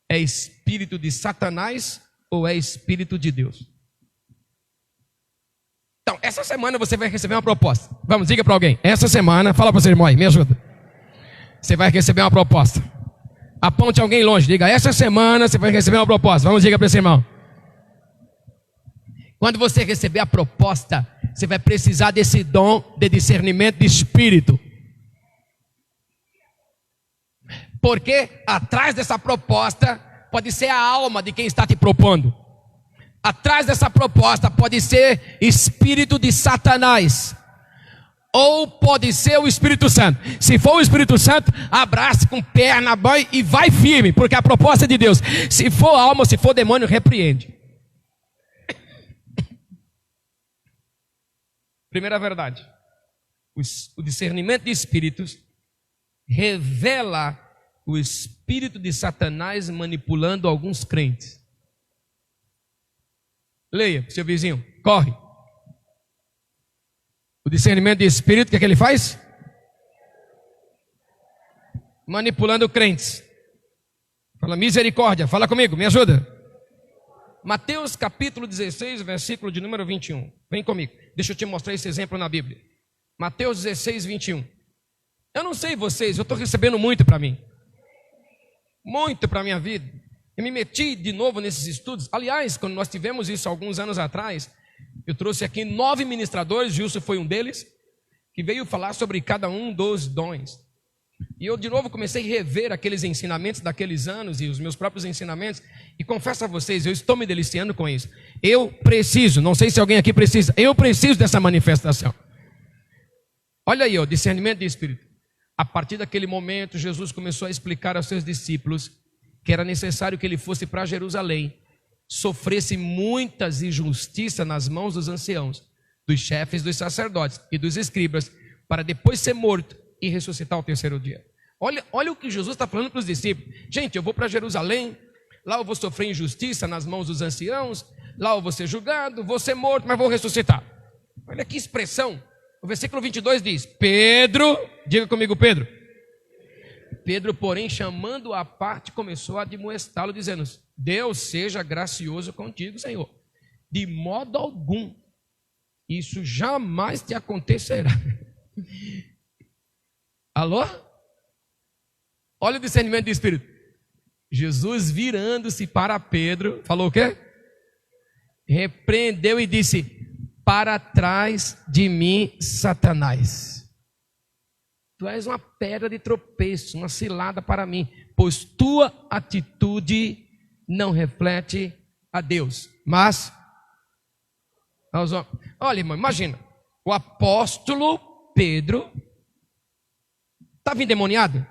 é espírito de Satanás ou é espírito de Deus. Então, essa semana você vai receber uma proposta. Vamos, diga para alguém. Essa semana, fala para o seu irmão aí, me ajuda. Você vai receber uma proposta. Aponte alguém longe, diga, essa semana você vai receber uma proposta. Vamos, diga para esse irmão. Quando você receber a proposta, você vai precisar desse dom de discernimento de espírito. Porque atrás dessa proposta pode ser a alma de quem está te propondo. Atrás dessa proposta pode ser espírito de Satanás. Ou pode ser o Espírito Santo. Se for o Espírito Santo, abrace com perna, banho e vai firme, porque a proposta é de Deus. Se for alma, se for demônio, repreende. Primeira verdade, o discernimento de espíritos revela o espírito de Satanás manipulando alguns crentes. Leia, seu vizinho, corre. O discernimento de espírito, o que ele faz? Manipulando crentes. Fala misericórdia, fala comigo, me ajuda. Mateus capítulo 16, versículo de número 21. Vem comigo, deixa eu te mostrar esse exemplo na Bíblia. Mateus 16, 21. Eu não sei vocês, eu estou recebendo muito para mim. Muito para a minha vida. Eu me meti de novo nesses estudos. Aliás, quando nós tivemos isso alguns anos atrás, eu trouxe aqui 9 ministradores, Gilson foi um deles, que veio falar sobre cada um dos dons. E eu de novo comecei a rever aqueles ensinamentos daqueles anos e os meus próprios ensinamentos. E confesso a vocês, eu estou me deliciando com isso. Eu preciso, não sei se alguém aqui precisa, eu preciso dessa manifestação. Olha aí, ó, discernimento de espírito. A partir daquele momento, Jesus começou a explicar aos seus discípulos que era necessário que ele fosse para Jerusalém, sofresse muitas injustiças nas mãos dos anciãos, dos chefes dos sacerdotes e dos escribas, para depois ser morto e ressuscitar ao terceiro dia. Olha o que Jesus está falando para os discípulos. Gente, eu vou para Jerusalém, lá eu vou sofrer injustiça nas mãos dos anciãos, lá eu vou ser julgado, vou ser morto, mas vou ressuscitar. Olha que expressão. O versículo 22 diz, Pedro, diga comigo Pedro. Pedro, porém, chamando-o à parte, começou a admoestá-lo, dizendo, Deus seja gracioso contigo, Senhor. De modo algum, isso jamais te acontecerá. Alô? Olha o discernimento do Espírito. Jesus virando-se para Pedro, falou o quê? Repreendeu e disse, para trás de mim, Satanás. Tu és uma pedra de tropeço, uma cilada para mim, pois tua atitude não reflete a Deus, mas aos homens. Olha, irmão, imagina, o apóstolo Pedro estava endemoniado?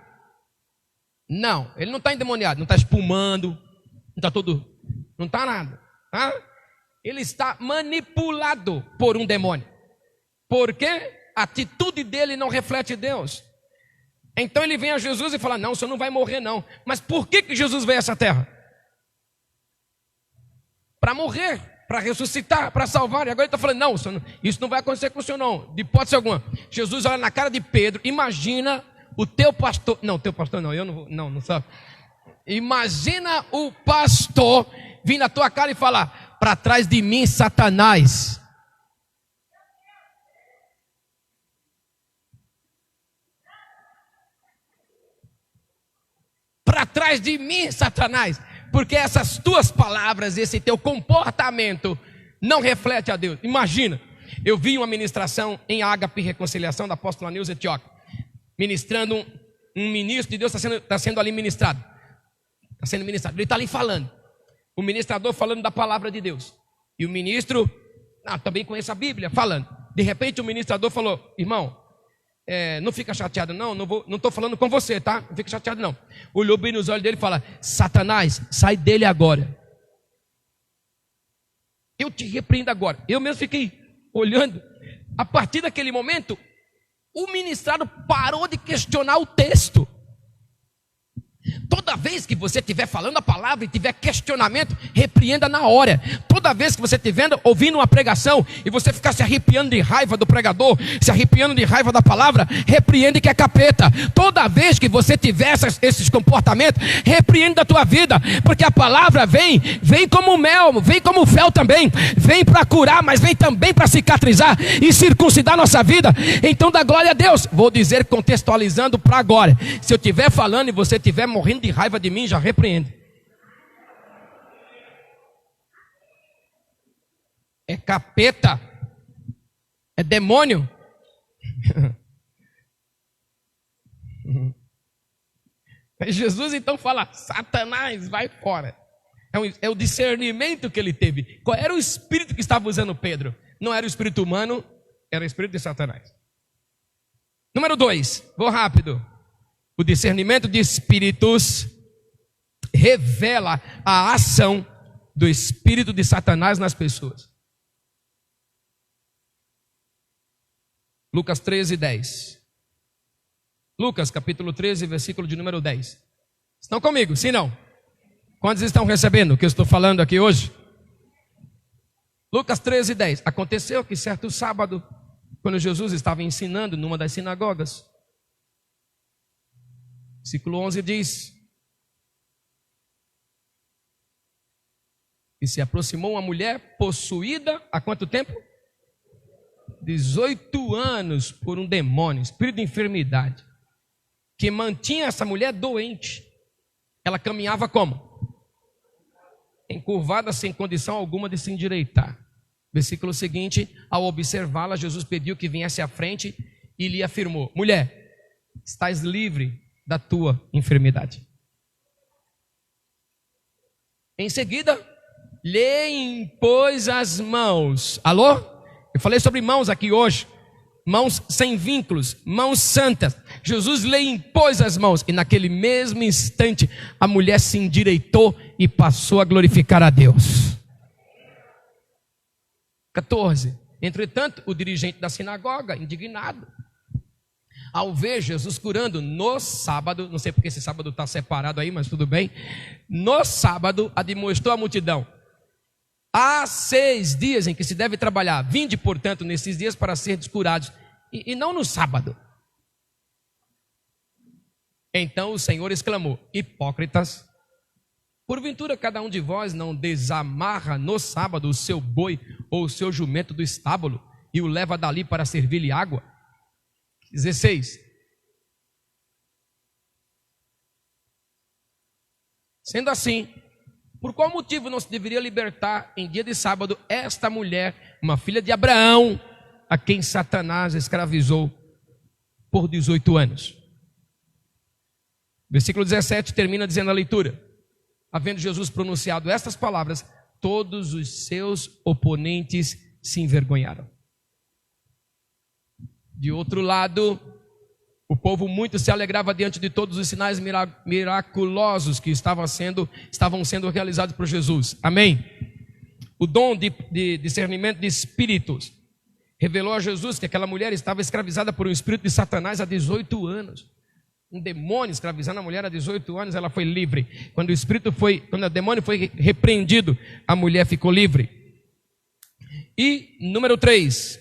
Não, ele não está endemoniado, não está espumando, não está não está nada, tá? Ele está manipulado por um demônio, porque a atitude dele não reflete Deus. Então ele vem a Jesus e fala, não, o senhor não vai morrer não. Mas por que Jesus veio a essa terra? para morrer, para ressuscitar, para salvar. E agora ele está falando, não, isso não vai acontecer com o senhor não, de hipótese alguma. Jesus olha na cara de Pedro, imagina o teu pastor, não, teu pastor não, eu não vou, não sabe. Imagina o pastor vir na tua cara e falar, para trás de mim, Satanás. Para trás de mim, Satanás. Porque essas tuas palavras, esse teu comportamento não reflete a Deus. Imagina, eu vi uma ministração em Ágape Reconciliação da apóstola Nilza Etioque, ministrando um ministro de Deus está sendo ali ministrado. Está sendo ministrado, ele está ali falando. O ministrador falando da palavra de Deus. E o ministro, também conhece a Bíblia, falando. De repente o ministrador falou, irmão, não fica chateado não estou falando com você, tá? Não fica chateado não. Olhou bem nos olhos dele e fala, Satanás, sai dele agora. Eu te repreendo agora. Eu mesmo fiquei olhando. A partir daquele momento, o ministrado parou de questionar o texto. Toda vez que você estiver falando a palavra e tiver questionamento, repreenda na hora. Toda vez que você estiver ouvindo uma pregação e você ficar se arrepiando de raiva do pregador, se arrepiando de raiva da palavra, repreende que é capeta. Toda vez que você tiver esses comportamentos, repreende da tua vida, porque a palavra vem como mel, vem como fel também, vem para curar, mas vem também para cicatrizar e circuncidar nossa vida. Então dá glória a Deus. Vou dizer contextualizando para agora. Se eu estiver falando e você estiver morrendo de raiva de mim, já repreende. É capeta, é demônio. Jesus então fala, Satanás, vai fora. É o discernimento que ele teve. Qual era o espírito que estava usando Pedro? Não era o espírito humano, era o espírito de Satanás. Número 2, vou rápido. O discernimento de espíritos revela a ação do espírito de Satanás nas pessoas. Lucas 13, 10. Lucas capítulo 13, versículo de número 10. Estão comigo? Sim, não? Quantos estão recebendo o que eu estou falando aqui hoje? Lucas 13, 10. Aconteceu que certo sábado, quando Jesus estava ensinando numa das sinagogas, versículo 11 diz, e se aproximou uma mulher possuída, há quanto tempo? 18 anos por um demônio, espírito de enfermidade, que mantinha essa mulher doente. Ela caminhava como? Encurvada, sem condição alguma de se endireitar. Versículo seguinte, ao observá-la, Jesus pediu que viesse à frente e lhe afirmou, mulher, estás livre da tua enfermidade. Em seguida, lhe impôs as mãos. Alô? Eu falei sobre mãos aqui hoje. Mãos sem vínculos, mãos santas. Jesus lhe impôs as mãos e naquele mesmo instante a mulher se endireitou e passou a glorificar a Deus. 14. Entretanto, o dirigente da sinagoga, indignado, ao ver Jesus curando no sábado, não sei porque esse sábado está separado aí, mas tudo bem. No sábado, admoestou a multidão. Há 6 dias em que se deve trabalhar. Vinde, portanto, nesses dias para seres curados. E não no sábado. Então o Senhor exclamou, hipócritas, porventura cada um de vós não desamarra no sábado o seu boi ou o seu jumento do estábulo e o leva dali para servir-lhe água? 16. Sendo assim, por qual motivo não se deveria libertar em dia de sábado esta mulher, uma filha de Abraão, a quem Satanás escravizou por 18 anos? Versículo 17 termina dizendo a leitura. Havendo Jesus pronunciado estas palavras, todos os seus oponentes se envergonharam. De outro lado, o povo muito se alegrava diante de todos os sinais miraculosos que estavam sendo realizados por Jesus. Amém? O dom de discernimento de espíritos revelou a Jesus que aquela mulher estava escravizada por um espírito de Satanás há 18 anos. um demônio escravizando a mulher há 18 anos, ela foi livre. Quando o demônio foi repreendido, a mulher ficou livre. E número 3,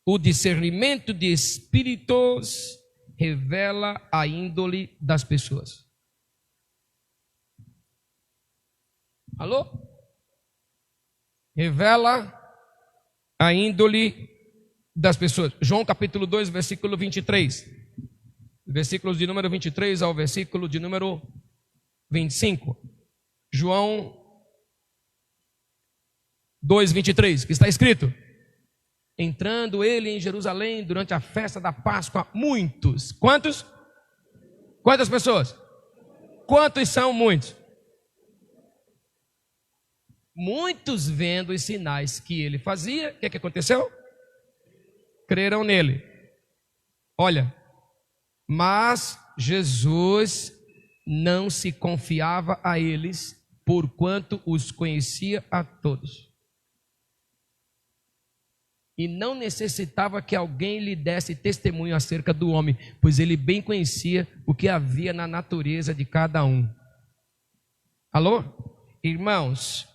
o discernimento de espíritos revela a índole das pessoas. Alô? Revela a índole das pessoas. João capítulo 2, versículo 23. Versículos de número 23 ao versículo de número 25. João 2, 23, que está escrito: entrando ele em Jerusalém durante a festa da Páscoa, muitos. Quantos? Quantas pessoas? Quantos são muitos? Muitos, vendo os sinais que ele fazia, o que aconteceu? Creram nele. Olha, mas Jesus não se confiava a eles, porquanto os conhecia a todos. E não necessitava que alguém lhe desse testemunho acerca do homem, pois ele bem conhecia o que havia na natureza de cada um. Alô? Irmãos,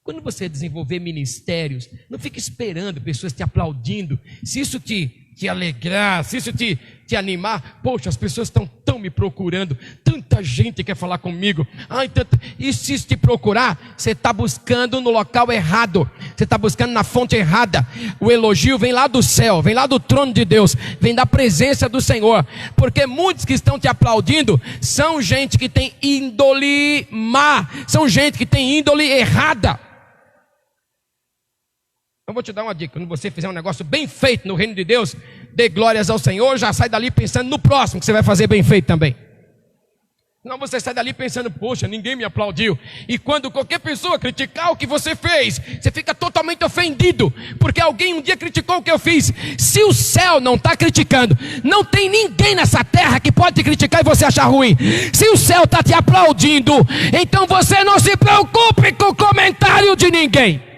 quando você desenvolver ministérios, não fique esperando pessoas te aplaudindo. Se isso te alegrar, se isso te animar, poxa, as pessoas estão me procurando, tanta gente quer falar comigo. E se isso te procurar, você está buscando no local errado, você está buscando na fonte errada. O elogio vem lá do céu, vem lá do trono de Deus, vem da presença do Senhor, porque muitos que estão te aplaudindo são gente que tem índole má, são gente que tem índole errada. Eu vou te dar uma dica: quando você fizer um negócio bem feito no reino de Deus, dê glórias ao Senhor, já sai dali pensando no próximo que você vai fazer bem feito também. Não, você sai dali pensando, poxa, ninguém me aplaudiu. E quando qualquer pessoa criticar o que você fez, você fica totalmente ofendido, porque alguém um dia criticou o que eu fiz. Se o céu não está criticando, não tem ninguém nessa terra que pode te criticar e você achar ruim. Se o céu está te aplaudindo, então você não se preocupe com o comentário de ninguém.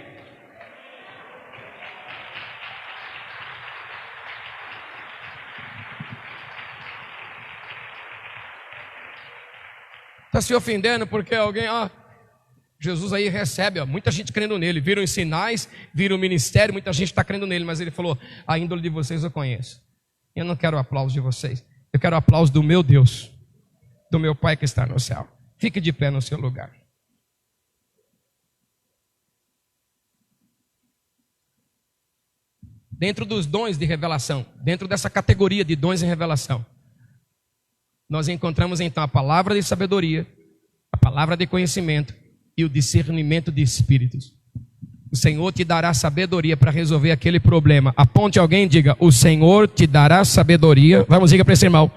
Está se ofendendo porque alguém, Jesus aí recebe, muita gente crendo nele, viram os sinais, viram o ministério, muita gente está crendo nele, mas ele falou: a índole de vocês eu conheço, eu não quero o aplauso de vocês, eu quero o aplauso do meu Deus, do meu Pai que está no céu. Fique de pé no seu lugar. Dentro dos dons de revelação, dentro dessa categoria de dons de revelação, nós encontramos então a palavra de sabedoria, a palavra de conhecimento e o discernimento de espíritos. O Senhor te dará sabedoria para resolver aquele problema. Aponte alguém e diga: o Senhor te dará sabedoria. Vamos, diga para esse irmão: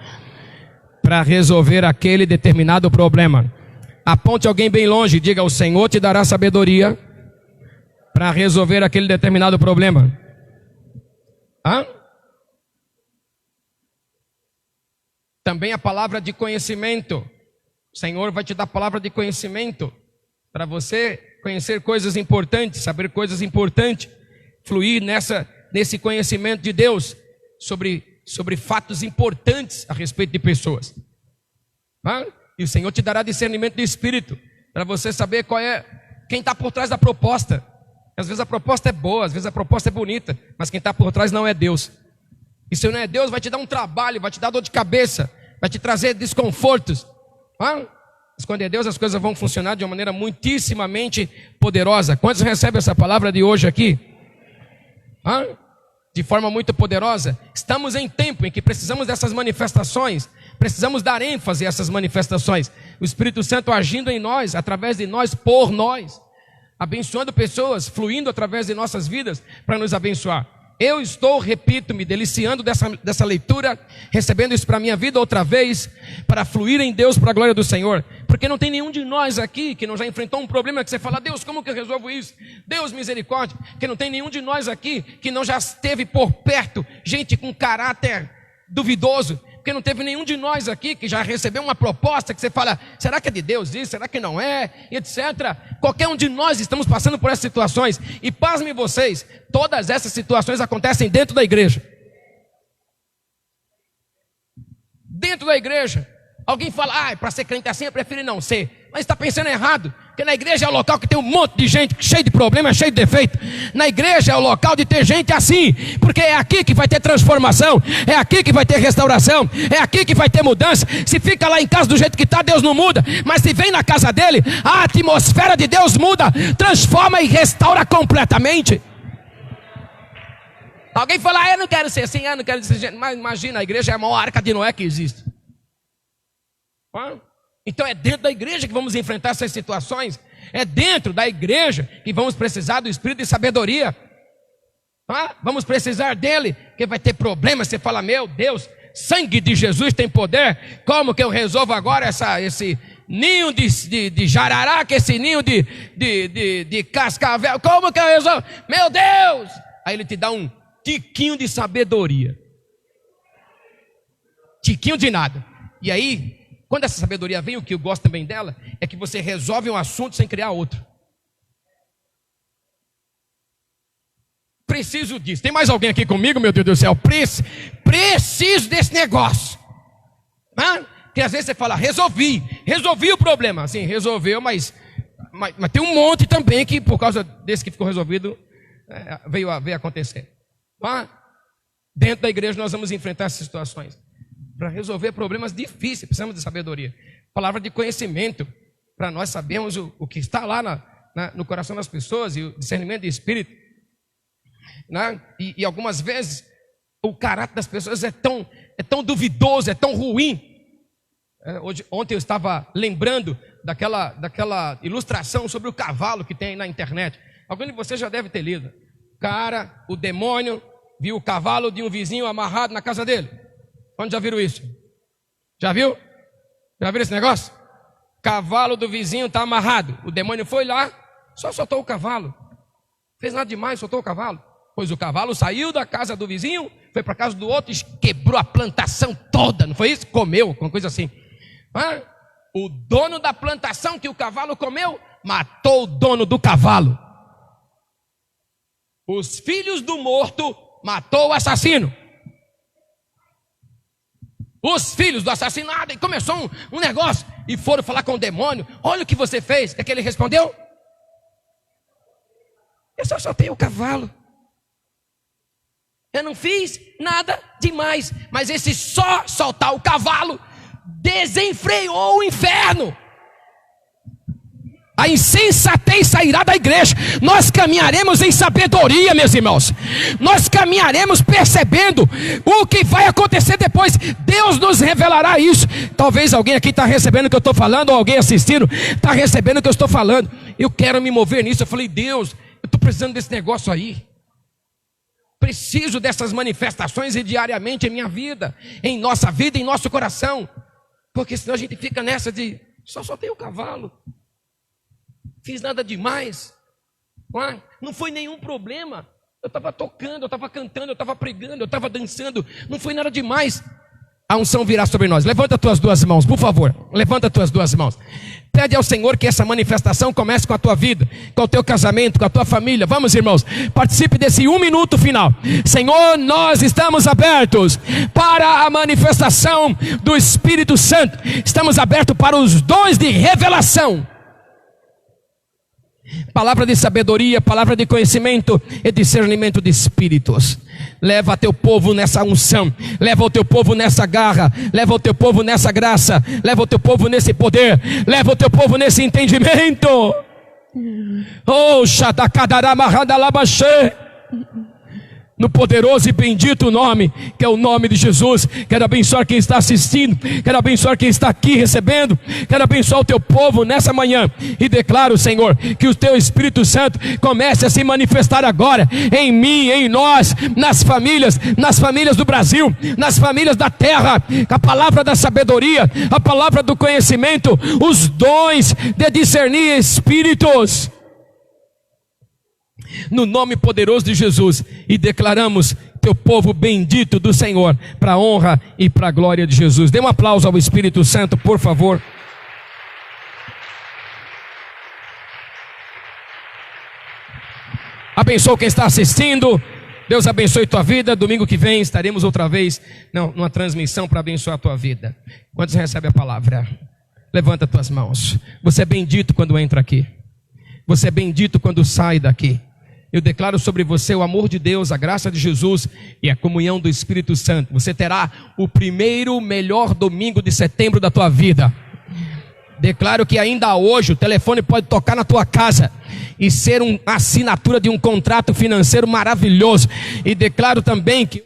para resolver aquele determinado problema. Aponte alguém bem longe e diga: o Senhor te dará sabedoria para resolver aquele determinado problema. Também a palavra de conhecimento. O Senhor vai te dar a palavra de conhecimento para você conhecer coisas importantes, saber coisas importantes, fluir nesse conhecimento de Deus sobre fatos importantes a respeito de pessoas. E o Senhor te dará discernimento de espírito para você saber quem está por trás da proposta. Às vezes a proposta é boa, às vezes a proposta é bonita, mas quem está por trás não é Deus. E se não é Deus, vai te dar um trabalho, vai te dar dor de cabeça, vai te trazer desconfortos. Mas quando é Deus, as coisas vão funcionar de uma maneira muitíssimamente poderosa. Quantos recebem essa palavra de hoje aqui? De forma muito poderosa. Estamos em tempo em que precisamos dessas manifestações, precisamos dar ênfase a essas manifestações. O Espírito Santo agindo em nós, através de nós, por nós, abençoando pessoas, fluindo através de nossas vidas para nos abençoar. Eu estou, repito, me deliciando dessa leitura, recebendo isso para a minha vida outra vez, para fluir em Deus para a glória do Senhor, porque não tem nenhum de nós aqui que não já enfrentou um problema que você fala: Deus, como que eu resolvo isso? Deus, misericórdia. Que não tem nenhum de nós aqui que não já esteve por perto gente com caráter duvidoso, porque não teve nenhum de nós aqui que já recebeu uma proposta que você fala: será que é de Deus isso? Será que não é? E etc. Qualquer um de nós estamos passando por essas situações. E pasmem vocês, todas essas situações acontecem dentro da igreja. dentro da igreja. Alguém fala, para ser crente assim eu prefiro não ser. Mas está pensando errado, porque na igreja é o local que tem um monte de gente cheio de problemas, cheio de defeito. Na igreja é o local de ter gente assim, porque é aqui que vai ter transformação, é aqui que vai ter restauração, é aqui que vai ter mudança. Se fica lá em casa do jeito que está, Deus não muda. Mas se vem na casa dele, a atmosfera de Deus muda, transforma e restaura completamente. Alguém fala, eu não quero ser assim, eu não quero ser assim. Mas imagina, a igreja é a maior arca de Noé que existe. Então é dentro da igreja que vamos enfrentar essas situações. É dentro da igreja que vamos precisar do espírito de sabedoria. Vamos precisar dele, porque vai ter problemas. Você fala, meu Deus, sangue de Jesus tem poder. Como que eu resolvo agora esse ninho de jararaca, esse ninho de cascavel? Como que eu resolvo? Meu Deus! Aí ele te dá um tiquinho de sabedoria. Tiquinho de nada. E aí, quando essa sabedoria vem, o que eu gosto também dela é que você resolve um assunto sem criar outro. Preciso disso. Tem mais alguém aqui comigo, meu Deus do céu? Preciso desse negócio. Que às vezes você fala, resolvi o problema. Assim, resolveu, mas tem um monte também que por causa desse que ficou resolvido, veio a acontecer. Dentro da igreja nós vamos enfrentar essas situações. Para resolver problemas difíceis, precisamos de sabedoria. Palavra de conhecimento, para nós sabermos o que está lá no coração das pessoas, e o discernimento de espírito. E algumas vezes, o caráter das pessoas é tão duvidoso, é tão ruim. Ontem eu estava lembrando daquela ilustração sobre o cavalo que tem na internet. Alguém de vocês já deve ter lido. O demônio viu o cavalo de um vizinho amarrado na casa dele. Onde já viram isso? Já viu? Já viram esse negócio? Cavalo do vizinho está amarrado. O demônio foi lá, só soltou o cavalo. Fez nada demais, soltou o cavalo. Pois o cavalo saiu da casa do vizinho, foi para a casa do outro e quebrou a plantação toda. Não foi isso? Comeu, uma coisa assim. O dono da plantação que o cavalo comeu, matou o dono do cavalo. Os filhos do morto matou o assassino. Os filhos do assassinado. E começou um negócio. E foram falar com o demônio. Olha o que você fez. O que ele respondeu? Eu só soltei o cavalo. Eu não fiz nada demais. Mas esse só soltar o cavalo desenfreou o inferno. A insensatez sairá da igreja. Nós caminharemos em sabedoria, meus irmãos. Nós caminharemos percebendo o que vai acontecer depois. Deus nos revelará isso. Talvez alguém aqui está recebendo o que eu estou falando, ou alguém assistindo está recebendo o que eu estou falando. Eu quero me mover nisso. Eu falei, Deus, eu estou precisando desse negócio aí. Preciso dessas manifestações diariamente em minha vida, em nossa vida, em nosso coração. Porque senão a gente fica nessa de só soltei o cavalo. Fiz nada demais. Não foi nenhum problema. Eu estava tocando, eu estava cantando, eu estava pregando, eu estava dançando. Não foi nada demais. A unção virá sobre nós. Levanta as tuas duas mãos, por favor. Levanta as tuas duas mãos. Pede ao Senhor que essa manifestação comece com a tua vida, com o teu casamento, com a tua família. Vamos, irmãos, participe desse 1 minuto final. Senhor, nós estamos abertos para a manifestação do Espírito Santo. Estamos abertos para os dons de revelação. Palavra de sabedoria, palavra de conhecimento e discernimento de espíritos. Leva teu povo nessa unção, leva o teu povo nessa garra, leva o teu povo nessa graça, leva o teu povo nesse poder, leva o teu povo nesse entendimento. Oh, Shadakadaramarradalabaxê. No poderoso e bendito nome, que é o nome de Jesus. Quero abençoar quem está assistindo, quero abençoar quem está aqui recebendo, quero abençoar o teu povo nessa manhã, e declaro, Senhor, que o teu Espírito Santo comece a se manifestar agora, em mim, em nós, nas famílias do Brasil, nas famílias da terra, a palavra da sabedoria, a palavra do conhecimento, os dons de discernir espíritos, no nome poderoso de Jesus, e declaramos teu povo bendito do Senhor, para a honra e para a glória de Jesus. Dê um aplauso ao Espírito Santo, por favor. Abençoe quem está assistindo, Deus abençoe tua vida. Domingo que vem estaremos outra vez numa transmissão para abençoar a tua vida. Quantos recebem a palavra? Levanta tuas mãos. Você é bendito quando entra aqui. Você é bendito quando sai daqui. Eu declaro sobre você o amor de Deus, a graça de Jesus e a comunhão do Espírito Santo. Você terá o primeiro melhor domingo de setembro da tua vida. Declaro que ainda hoje o telefone pode tocar na tua casa e ser uma assinatura de um contrato financeiro maravilhoso. E declaro também que